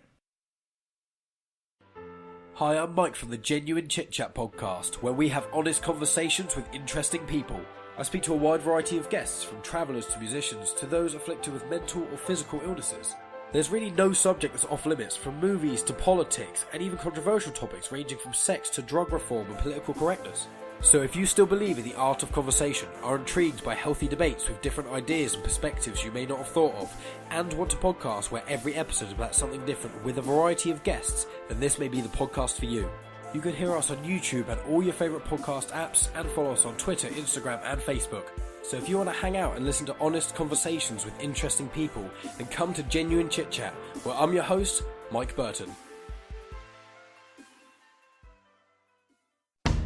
Hi, I'm Mike from the Genuine Chit Chat podcast, where we have honest conversations with interesting people. I speak to a wide variety of guests, from travellers to musicians to those afflicted with mental or physical illnesses. There's really no subject that's off limits, from movies to politics and even controversial topics ranging from sex to drug reform and political correctness. So if you still believe in the art of conversation, are intrigued by healthy debates with different ideas and perspectives you may not have thought of, and want a podcast where every episode is about something different with a variety of guests, then this may be the podcast for you. You can hear us on YouTube and all your favourite podcast apps, and follow us on Twitter, Instagram and Facebook. So if you want to hang out and listen to honest conversations with interesting people, then come to Genuine Chit Chat, where I'm your host, Mike Burton.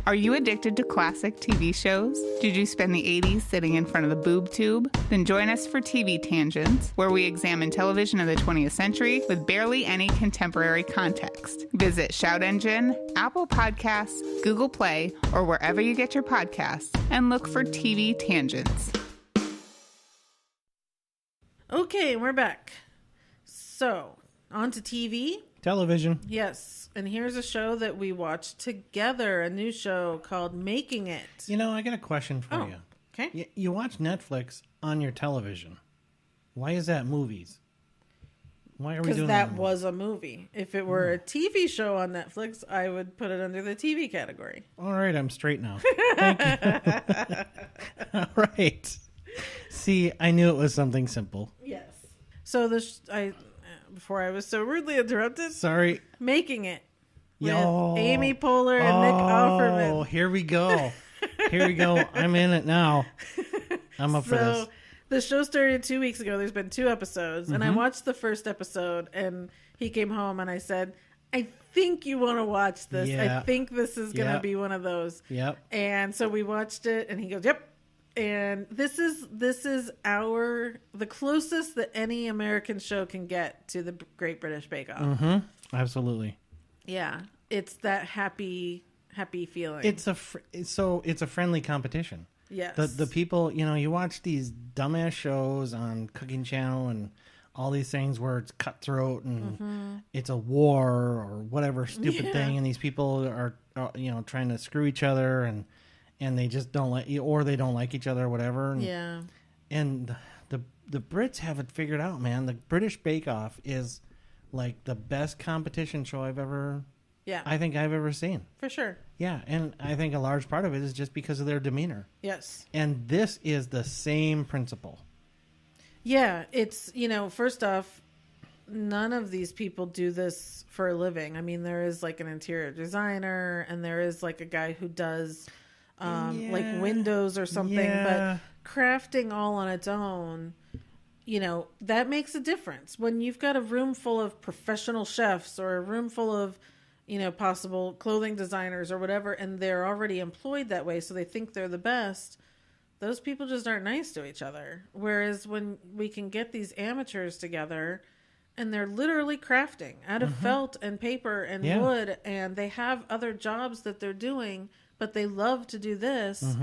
Are you addicted to classic TV shows? Did you spend the 80s sitting in front of the boob tube? Then join us for TV Tangents, where we examine television of the 20th century with barely any contemporary context. Visit Shout Engine, Apple Podcasts, Google Play, or wherever you get your podcasts, and look for TV Tangents. Okay, we're back. So, on to TV. Television. Yes. And here's a show that we watched together, a new show called Making It. I got a question for you. Okay. You watch Netflix on your television. Why is that movies? Why are we doing that? Because that was a movie. If it were a TV show on Netflix, I would put it under the TV category. All right, I'm straight now. Thank you. All right. See, I knew it was something simple. Yes. So before I was so rudely interrupted. Sorry. Making It. With Amy Poehler and Nick Offerman. Oh, here we go. I'm in it now. I'm up for this. The show started 2 weeks ago. There's been 2 episodes. And I watched the first episode. And he came home and I said, I think you want to watch this. Yeah. I think this is going to be one of those. Yep. And so we watched it. And he goes, yep. And this is the closest that any American show can get to the Great British Bake Off. Mm-hmm. Absolutely. Yeah, it's that happy feeling. It's a friendly competition. Yes. The people, you watch these dumbass shows on Cooking Channel and all these things where it's cutthroat and it's a war or whatever stupid thing, and these people are trying to screw each other and they just don't like you, or they don't like each other or whatever. And the Brits have it figured out, man. The British Bake Off is like the best competition show I've ever seen. For sure. Yeah, and I think a large part of it is just because of their demeanor. Yes. And this is the same principle. Yeah, it's, first off, none of these people do this for a living. I mean, there is like an interior designer and there is like a guy who does like windows or something, but crafting all on its own, that makes a difference. When you've got a room full of professional chefs or a room full of possible clothing designers or whatever, and they're already employed that way, so they think they're the best. Those people just aren't nice to each other. Whereas when we can get these amateurs together and they're literally crafting out of felt and paper and wood, and they have other jobs that they're doing, but they love to do this,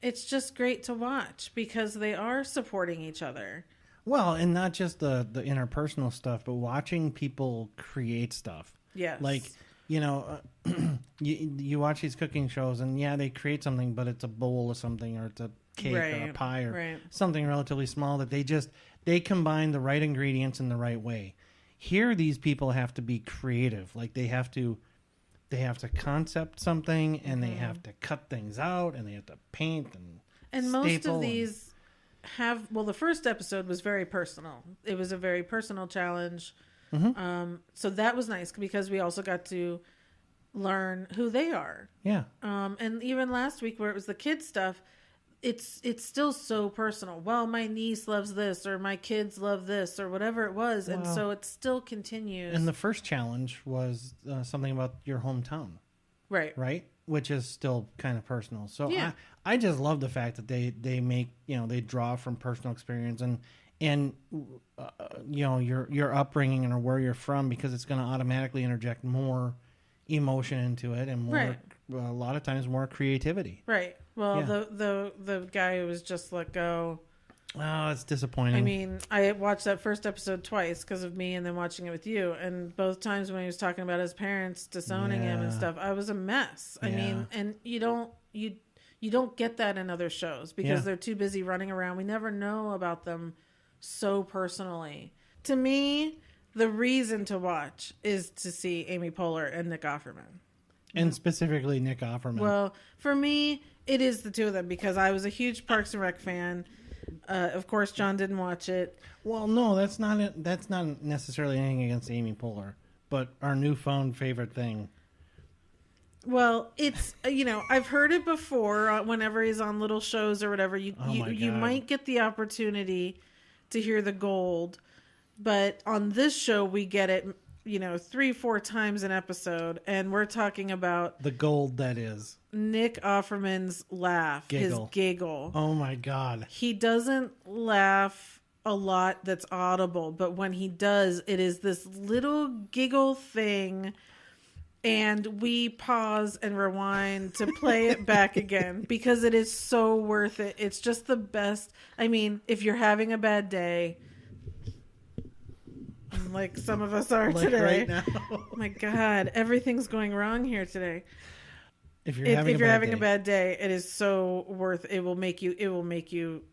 it's just great to watch because they are supporting each other. Well, and not just the interpersonal stuff, but watching people create stuff. Yes. Like, you watch these cooking shows, and they create something, but it's a bowl of something, or it's a cake or a pie or something relatively small that they combine the right ingredients in the right way. Here, these people have to be creative. Like, they have to concept something, and they have to cut things out, and they have to paint and most of these the first episode was very personal. It was a very personal challenge. So that was nice because we also got to learn who they are. Yeah. And even last week where it was the kids stuff, it's still so personal. Well, my niece loves this, or my kids love this, or whatever it was. And so it still continues. And the first challenge was something about your hometown. Right? Which is still kind of personal. So I just love the fact that they make, they draw from personal experience and your upbringing and where you're from, because it's going to automatically interject more emotion into it and more, a lot of times more creativity. Right. Well, the guy who was just let go. Oh, it's disappointing. I mean, I watched that first episode twice because of me, and then watching it with you. And both times when he was talking about his parents disowning him and stuff, I was a mess. I mean, and you don't get that in other shows because they're too busy running around. We never know about them so personally. To me, the reason to watch is to see Amy Poehler and Nick Offerman. And specifically Nick Offerman. Well, for me, it is the two of them because I was a huge Parks and Rec fan. Of course, John didn't watch it. Well, no, that's not necessarily anything against Amy Poehler, but our newfound favorite thing. Well, it's I've heard it before. Whenever he's on little shows or whatever, you might get the opportunity to hear the gold, but on this show we get it 3-4 times an episode, and we're talking about the gold that is Nick Offerman's laugh, his giggle. Oh my God. He doesn't laugh a lot that's audible, but when he does, it is this little giggle thing, and we pause and rewind to play it back again because it is so worth it. It's just the best. I mean, if you're having a bad day, like some of us are today. Right now. Oh my God, everything's going wrong here today. If you're having a bad day, it is so worth. It will make you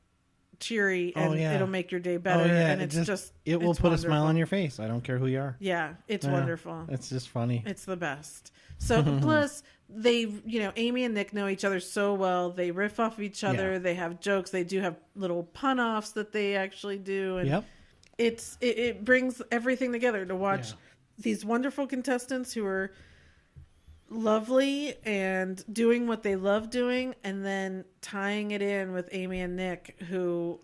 cheery, and it'll make your day better. And it will put wonderful. A smile on your face. I don't care who you are. Yeah, it's wonderful. It's just funny. It's the best. So plus they, Amy and Nick know each other so well. They riff off of each other. They have jokes. They do have little pun offs that they actually do. And it brings everything together to watch these wonderful contestants who are lovely and doing what they love doing, and then tying it in with Amy and Nick who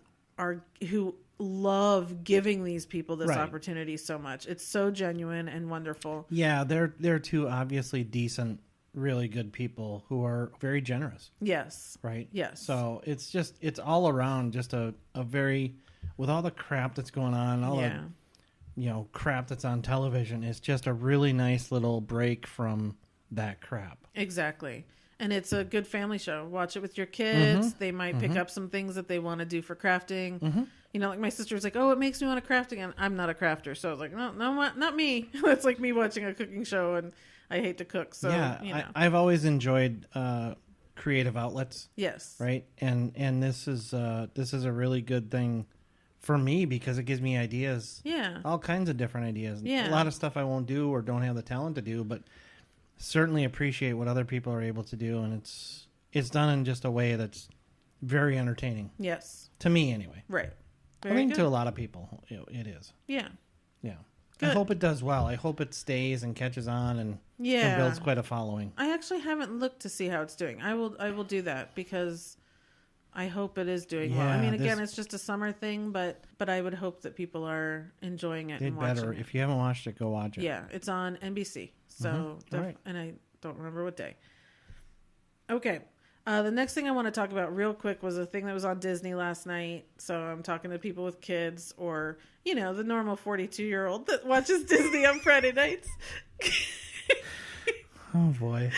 love giving these people this opportunity so much. It's so genuine and wonderful. Yeah, they're two obviously decent, really good people who are very generous. Yes. Right? Yes. So it's all around just a very, with all the crap that's going on, all the crap that's on television, it's just a really nice little break from that crap. Exactly. And it's a good family show. Watch it with your kids. They might pick up some things that they want to do for crafting. Like my sister's like, oh, it makes me want to craft again. I'm not a crafter. So I was like, no, not me. It's like me watching a cooking show, and I hate to cook. So, I've always enjoyed creative outlets. Yes. Right. And this is a really good thing for me because it gives me ideas. Yeah. All kinds of different ideas. Yeah. A lot of stuff I won't do or don't have the talent to do, but certainly appreciate what other people are able to do, and it's done in just a way that's very entertaining. Yes. To me, anyway. Right. I think to a lot of people, it is. Yeah. Yeah. Good. I hope it does well. I hope it stays and catches on and builds quite a following. I actually haven't looked to see how it's doing. I will do that because I hope it is doing well. I mean, again, it's just a summer thing, but I would hope that people are enjoying it and watching it. If you haven't watched it, go watch it. Yeah, it's on NBC. So, and I don't remember what day. Okay. The next thing I want to talk about real quick was a thing that was on Disney last night. So I'm talking to people with kids or, the normal 42-year-old that watches Disney on Friday nights. Oh, boy.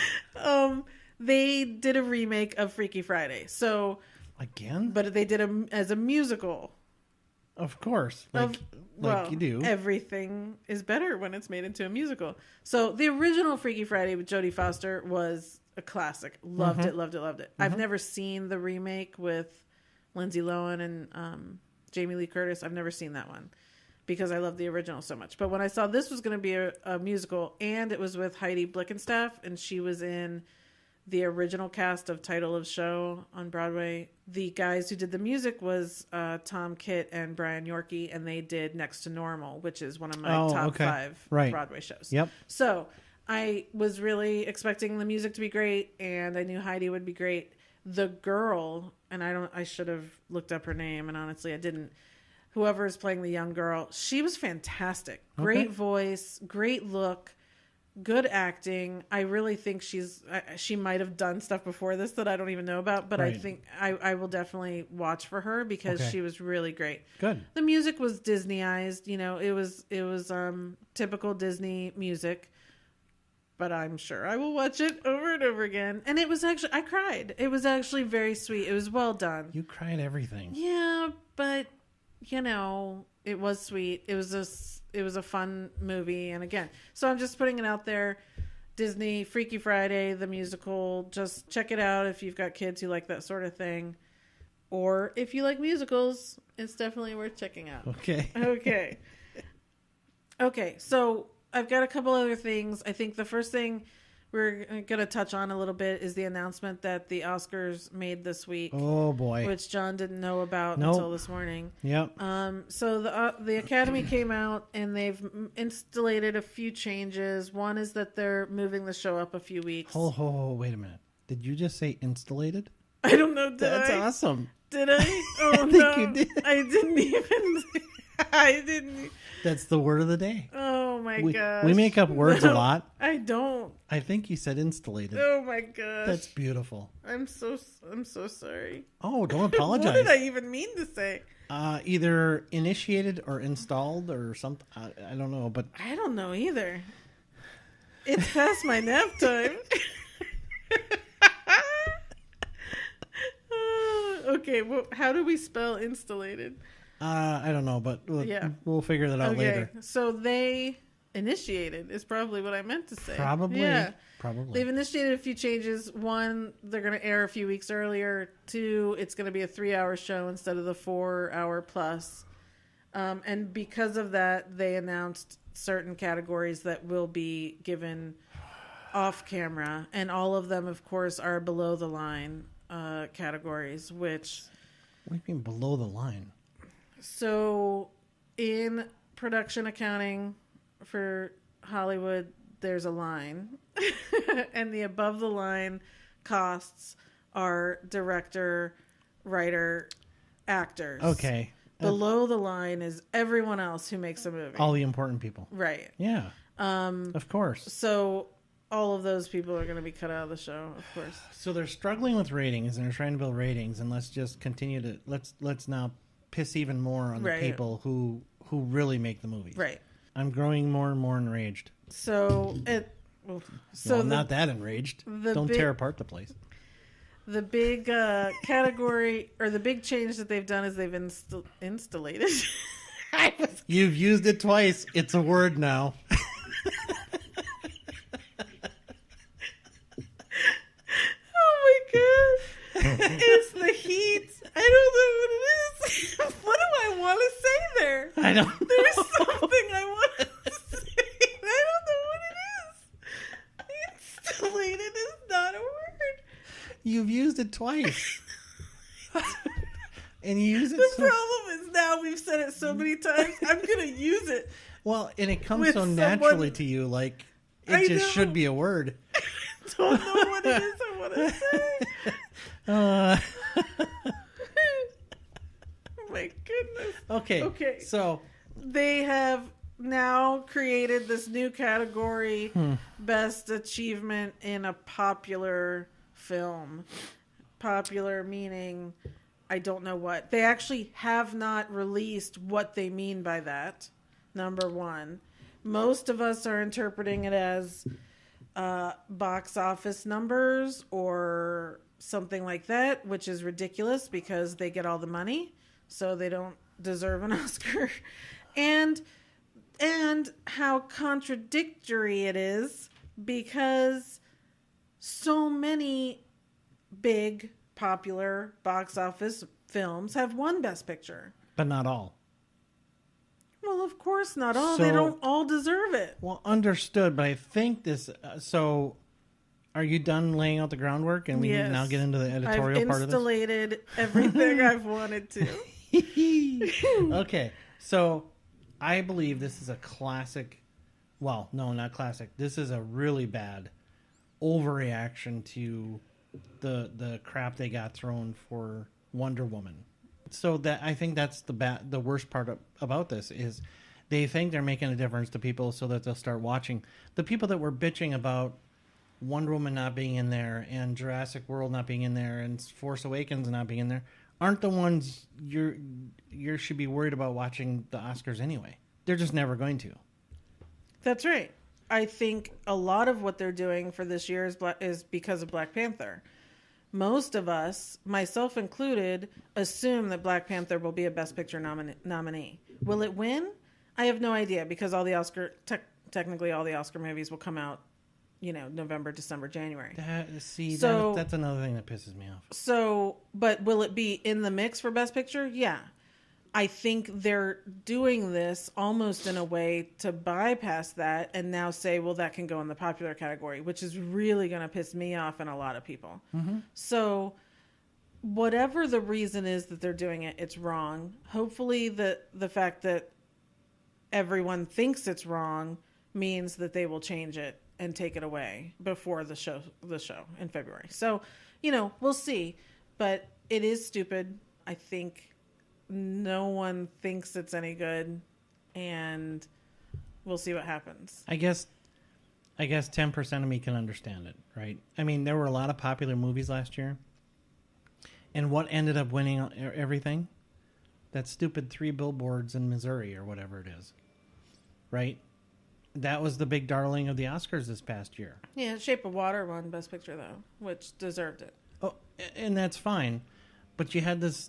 They did a remake of Freaky Friday. So again? But they did it as a musical. Of course. Like you do. Everything is better when it's made into a musical. So the original Freaky Friday with Jodie Foster was a classic. Loved it. I've never seen the remake with Lindsay Lohan and Jamie Lee Curtis. I've never seen that one because I love the original so much. But when I saw this was going to be a musical and it was with Heidi Blickenstaff and she was in the original cast of Title of Show on Broadway, the guys who did the music was Tom Kitt and Brian Yorkie, and they did Next to Normal, which is one of my top 5 Broadway shows. Yep. So I was really expecting the music to be great, and I knew Heidi would be great. The girl, and I should have looked up her name, and honestly I didn't. Whoever is playing the young girl, she was fantastic. Great voice, great look. Good acting. I really think she might have done stuff before this that I don't even know about, but I think I will definitely watch for her because she was really great. Good. The music was Disneyized, it was typical Disney music, but I'm sure I will watch it over and over again. And it was actually, I cried. It was actually very sweet. It was well done. You cried everything. Yeah, but it was sweet. It was a fun movie. And again, so I'm just putting it out there. Disney, Freaky Friday, the musical. Just check it out if you've got kids who like that sort of thing. Or if you like musicals, it's definitely worth checking out. Okay. Okay, so I've got a couple other things. I think the first thing we're going to touch on a little bit is the announcement that the Oscars made this week. Oh, boy. Which John didn't know about until this morning. Yep. So the Academy came out and they've installated a few changes. One is that they're moving the show up a few weeks. Wait a minute. Did you just say installated? I don't know. That's awesome. Did I? Oh, I think you did. I didn't even. I didn't. That's the word of the day. Oh my gosh. We make up words a lot. I don't. I think you said installated. Oh my gosh. That's beautiful. I'm so sorry. Oh, don't apologize. What did I even mean to say? Either initiated or installed or something. I don't know, but I don't know either. It's past my nap time. Okay, well, how do we spell installated? I don't know, but we'll figure that out later. So they initiated is probably what I meant to say. Probably. Yeah. Probably. They've initiated a few changes. One, they're going to air a few weeks earlier. Two, it's going to be a 3-hour show instead of the 4-hour plus. And because of that, they announced certain categories that will be given off camera. And all of them, of course, are below the line categories, which... What do you mean below the line? So in production accounting for Hollywood, there's a line. And the above the line costs are director, writer, actors. Okay. Below the line is everyone else who makes a movie. All the important people. Right. Yeah. Of course. So all of those people are going to be cut out of the show, of course. So they're struggling with ratings and they're trying to build ratings, and let's just continue to let's now piss even more on the people who really make the movies. Right. I'm growing more and more enraged. Not that enraged. Don't tear apart the place. The big category or the big change that they've done is they've installated. You've used it twice. It's a word now. It's the heat. I don't know what it is. What do I want to say there? I don't know. There's something I want to say. I don't know what it is. Installated is not a word. You've used it twice. And you use it The problem is now we've said it so many times, I'm going to use it. Well, and it comes so naturally to you, like it just should be a word. I don't know what it is I want to say. Okay. So they have now created this new category, best achievement in a popular film. Popular meaning I don't know what. They actually have not released what they mean by that. Number one. Most of us are interpreting it as box office numbers or something like that, which is ridiculous because they get all the money, so they don't deserve an Oscar. And how contradictory it is because so many big popular box office films have won Best Picture. But not all. Well, of course not all. They don't all deserve it. Well, understood, but I think this... so, are you done laying out the groundwork? And we need to now get into the editorial part of this? I've installated everything I've wanted to. Okay, so I believe this is a classic... Well, no, not classic. This is a really bad overreaction to the crap they got thrown for Wonder Woman. So that I think that's the worst part about this is they think they're making a difference to people so that they'll start watching. The people that were bitching about Wonder Woman not being in there and Jurassic World not being in there and Force Awakens not being in there aren't the ones you should be worried about watching the Oscars anyway. They're just never going to. That's right. I think a lot of what they're doing for this year is because of Black Panther. Most of us, myself included, assume that Black Panther will be a Best Picture nominee. Will it win? I have no idea because all the technically all the Oscar movies will come out, November, December, January. That's another thing that pisses me off. So, but will it be in the mix for Best Picture? Yeah. I think they're doing this almost in a way to bypass that and now say, well, that can go in the popular category, which is really going to piss me off and a lot of people. Mm-hmm. So whatever the reason is that they're doing it, it's wrong. Hopefully the fact that everyone thinks it's wrong means that they will change it and take it away before the show in February. So, we'll see. But it is stupid. I think no one thinks it's any good, and we'll see what happens. I guess 10% of me can understand it, right? I mean, there were a lot of popular movies last year, and what ended up winning everything? That stupid 3 Billboards in Missouri or whatever it is, right? That was the big darling of the Oscars this past year. Yeah, Shape of Water won Best Picture, though, which deserved it. Oh, and that's fine, but you had this.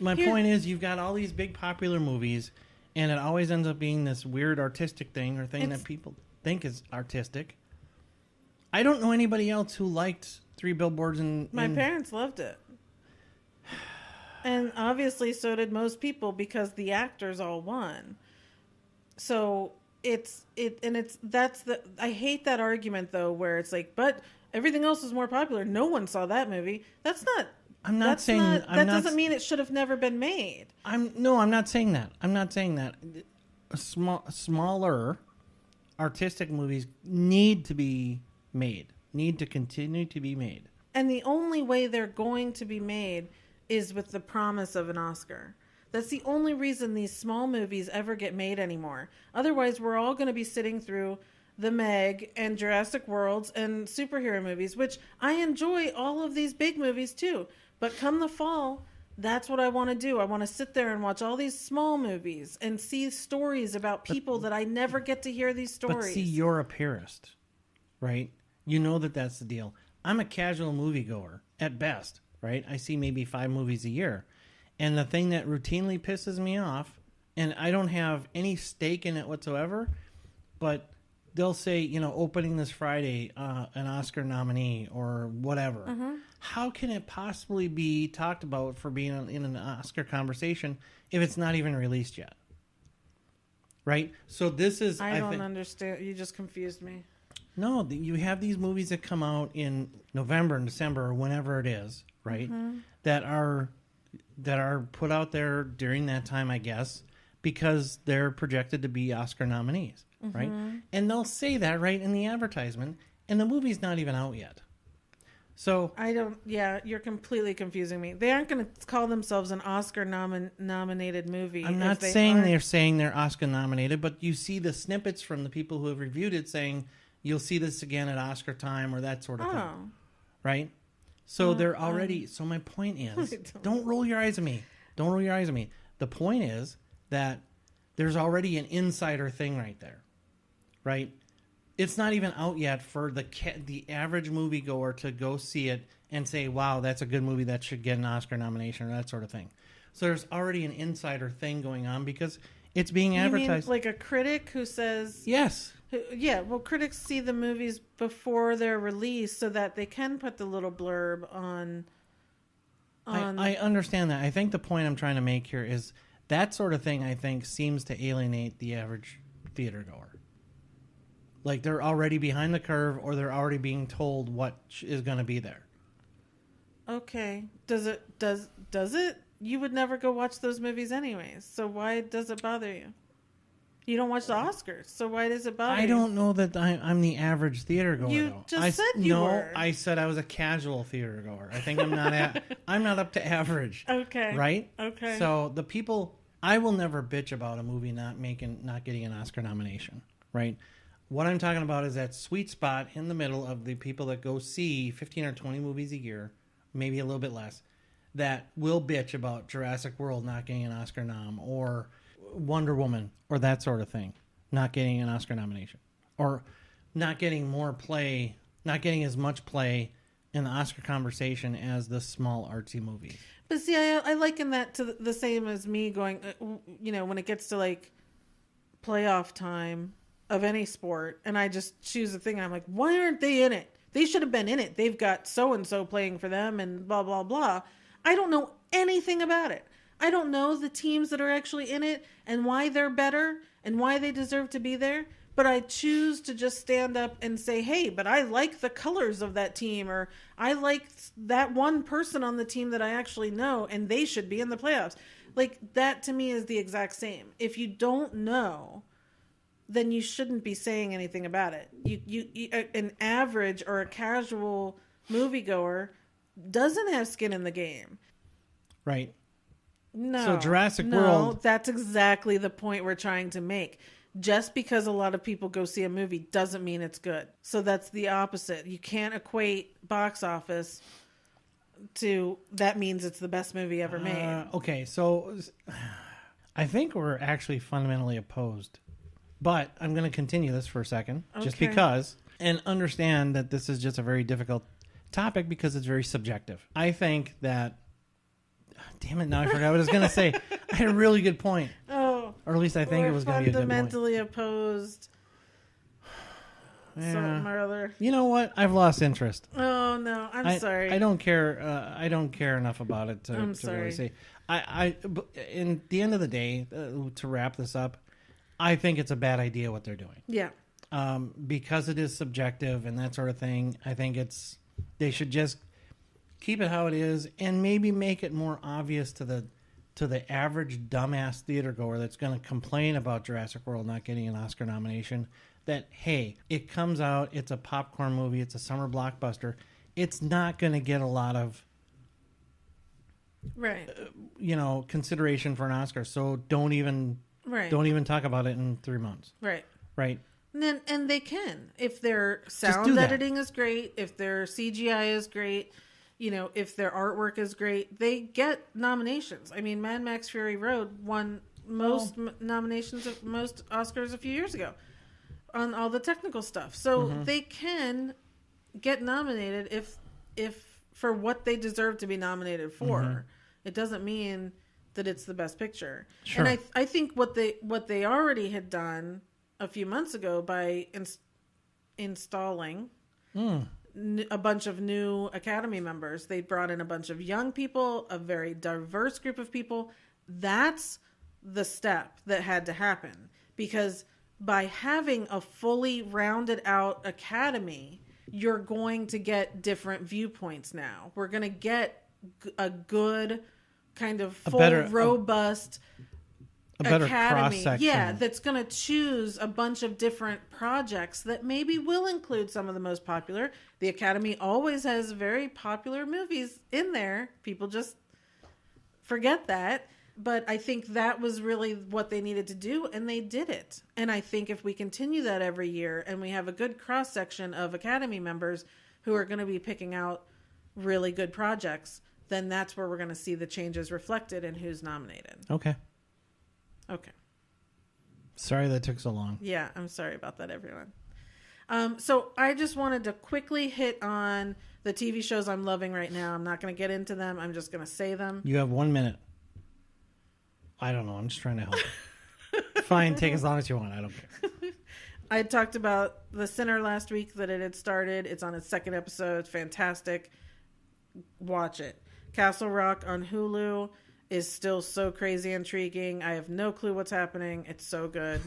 My point is, you've got all these big popular movies, and it always ends up being this weird artistic thing or thing that people think is artistic. I don't know anybody else who liked 3 Billboards and... My parents loved it. And obviously so did most people because the actors all won. So I hate that argument though, where it's like, but everything else is more popular. No one saw that movie. That doesn't mean it should have never been made. I'm not saying that. I'm not saying that. Smaller artistic movies need to be made. Need to continue to be made. And the only way they're going to be made is with the promise of an Oscar. That's the only reason these small movies ever get made anymore. Otherwise, we're all going to be sitting through the MEG and Jurassic Worlds and superhero movies, which I enjoy all of these big movies too. But come the fall, that's what I want to do. I want to sit there and watch all these small movies and see stories about people that I never get to hear these stories. But see, you're a purist, right? You know that's the deal. I'm a casual moviegoer at best, right? I see maybe 5 movies a year. And the thing that routinely pisses me off, and I don't have any stake in it whatsoever, but they'll say, opening this Friday, an Oscar nominee or whatever. Mm-hmm. How can it possibly be talked about for being in an Oscar conversation if it's not even released yet? Right? So this is... I don't understand. You just confused me. No, you have these movies that come out in November and December or whenever it is, right? Mm-hmm. That are put out there during that time, I guess, because they're projected to be Oscar nominees, mm-hmm. right? And they'll say that right in the advertisement, and the movie's not even out yet. So you're completely confusing me. They aren't going to call themselves an Oscar nominated movie. I'm not saying they're saying they're Oscar nominated, but you see the snippets from the people who have reviewed it saying you'll see this again at Oscar time or that sort of thing. Right? So they're already, so my point is, don't roll your eyes at me. Don't roll your eyes at me. The point is that there's already an insider thing right there. Right? It's not even out yet for the average moviegoer to go see it and say, wow, that's a good movie that should get an Oscar nomination or that sort of thing. So there's already an insider thing going on because it's being advertised. You mean like a critic who says... Yes. Yeah, well, critics see the movies before they're released so that they can put the little blurb on... I understand that. I think the point I'm trying to make here is that sort of thing, I think, seems to alienate the average theater goer. Like they're already behind the curve or they're already being told what is going to be there. Okay. Does it? You would never go watch those movies anyways. So why does it bother you? You don't watch the Oscars. So why does it bother you? I don't know that I'm the average theater goer. You just said you were. I said I was a casual theater goer. I think I'm not up to average. Okay. Right? Okay. So the people, I will never bitch about a movie not getting an Oscar nomination. Right? What I'm talking about is that sweet spot in the middle of the people that go see 15 or 20 movies a year, maybe a little bit less, that will bitch about Jurassic World not getting an Oscar nom or Wonder Woman or that sort of thing not getting an Oscar nomination or not getting more play, not getting as much play in the Oscar conversation as the small artsy movies. But see, I liken that to the same as me going, when it gets to like playoff time of any sport, and I just choose a thing, and I'm like, why aren't they in it? They should have been in it. They've got so-and-so playing for them and blah, blah, blah. I don't know anything about it. I don't know the teams that are actually in it and why they're better and why they deserve to be there. But I choose to just stand up and say, hey, but I like the colors of that team, or I like that one person on the team that I actually know, and they should be in the playoffs. Like, that to me is the exact same. If you don't know, then you shouldn't be saying anything about it. You an average or a casual moviegoer doesn't have skin in the game. Right. No. So Jurassic World. That's exactly the point we're trying to make. Just because a lot of people go see a movie doesn't mean it's good. So that's the opposite. You can't equate box office to that means it's the best movie ever made. Okay, so I think we're actually fundamentally opposed. But I'm going to continue this for a second, just because, and understand that this is just a very difficult topic because it's very subjective. I think that, damn it, now I forgot what I was going to say. I had a really good point. Oh. Or at least I think it was going to be a good point. Fundamentally opposed. Yeah. Something or other. You know what? I've lost interest. Oh, no. I'm sorry. I don't care. I don't care enough about it to really say. In the end of the day, to wrap this up, I think it's a bad idea what they're doing. Yeah. Because it is subjective and that sort of thing. I think they should just keep it how it is and maybe make it more obvious to the average dumbass theater goer that's going to complain about Jurassic World not getting an Oscar nomination that, hey, it comes out, it's a popcorn movie, it's a summer blockbuster. It's not going to get a lot of consideration for an Oscar. So don't even talk about it in 3 months. Right. And they can. If their sound editing is great, if their CGI is great, if their artwork is great, they get nominations. I mean, Mad Max Fury Road won most nominations of most Oscars a few years ago on all the technical stuff. So they can get nominated if for what they deserve to be nominated for. It doesn't mean that it's the best picture. Sure. And I think what they already had done a few months ago by installing a bunch of new Academy members, they brought in a bunch of young people, a very diverse group of people. That's the step that had to happen, because by having a fully rounded out Academy, you're going to get different viewpoints now. We're going to get a good kind of full, robust better academy, cross-section. yeah, that's going to choose a bunch of different projects that maybe will include some of the most popular. The Academy always has very popular movies in there. People just forget that. But I think that was really what they needed to do, and they did it. And I think if we continue that every year and we have a good cross-section of Academy members who are going to be picking out really good projects, then that's where we're going to see the changes reflected in who's nominated. Okay. Sorry that took so long. Yeah, I'm sorry about that, everyone. So I just wanted to quickly hit on the TV shows I'm loving right now. I'm not going to get into them. I'm just going to say them. You have 1 minute. I don't know. I'm just trying to help. Fine, take as long as you want. I don't care. I talked about The Sinner last week, that it had started. It's on its second episode. It's fantastic. Watch it. Castle Rock on Hulu is still so crazy intriguing. I have no clue what's happening. It's so good.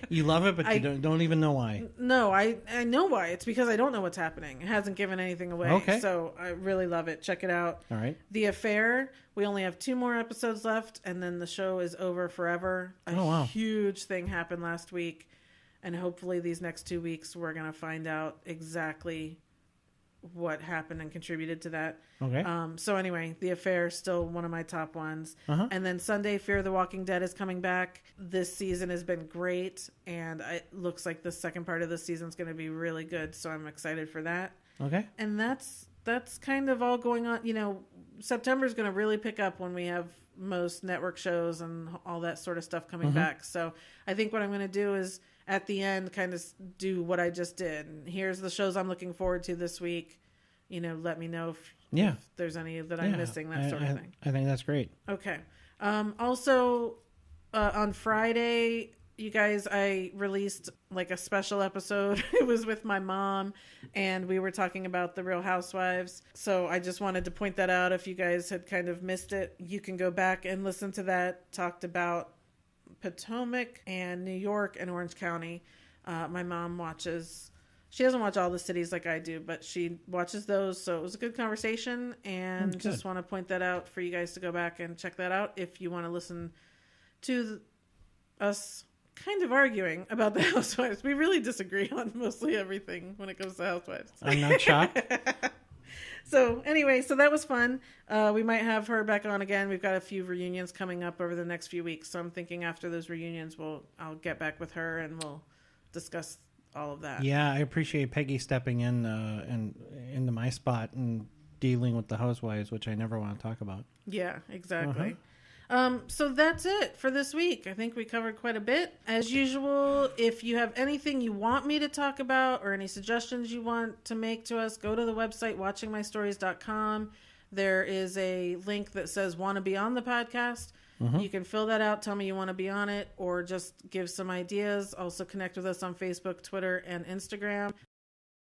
You love it, but you don't even know why. No, I know why. It's because I don't know what's happening. It hasn't given anything away. Okay. So I really love it. Check it out. All right. The Affair, we only have 2 more episodes left, and then the show is over forever. Wow. Huge thing happened last week, and hopefully these next 2 weeks we're going to find out exactly what happened and contributed to that. Okay. So anyway, The Affair is still one of my top ones. Uh-huh. And then Sunday, Fear the Walking Dead is coming back. This season has been great, and it looks like the second part of the season is going to be really good. So I'm excited for that. Okay. And that's kind of all going on. You know, September is going to really pick up when we have most network shows and all that sort of stuff coming back. So I think what I'm going to do is at the end kind of do what I just did. And here's the shows I'm looking forward to this week. You know, let me know if there's any that I'm missing, that sort of thing. I think that's great. Okay. Also, on Friday, you guys, I released like a special episode. It was with my mom, and we were talking about the Real Housewives. So I just wanted to point that out. If you guys had kind of missed it, you can go back and listen to that. Talked about Potomac and New York and Orange County. My mom she doesn't watch all the cities like I do, but she watches those. So it was a good conversation, and just want to point that out for you guys to go back and check that out if you want to listen to us kind of arguing about the Housewives. We really disagree on mostly everything when it comes to Housewives. I'm not shocked. So anyway, so that was fun. We might have her back on again. We've got a few reunions coming up over the next few weeks. So I'm thinking after those reunions, I'll get back with her and we'll discuss all of that. Yeah, I appreciate Peggy stepping in and into my spot and dealing with the Housewives, which I never want to talk about. Yeah, exactly. So that's it for this week. I think we covered quite a bit. As usual, if you have anything you want me to talk about or any suggestions you want to make to us, go to the website watchingmystories.com. There is a link that says want to be on the podcast. You can fill that out, tell me you want to be on it, or just give some ideas. Also connect with us on Facebook, Twitter, and Instagram.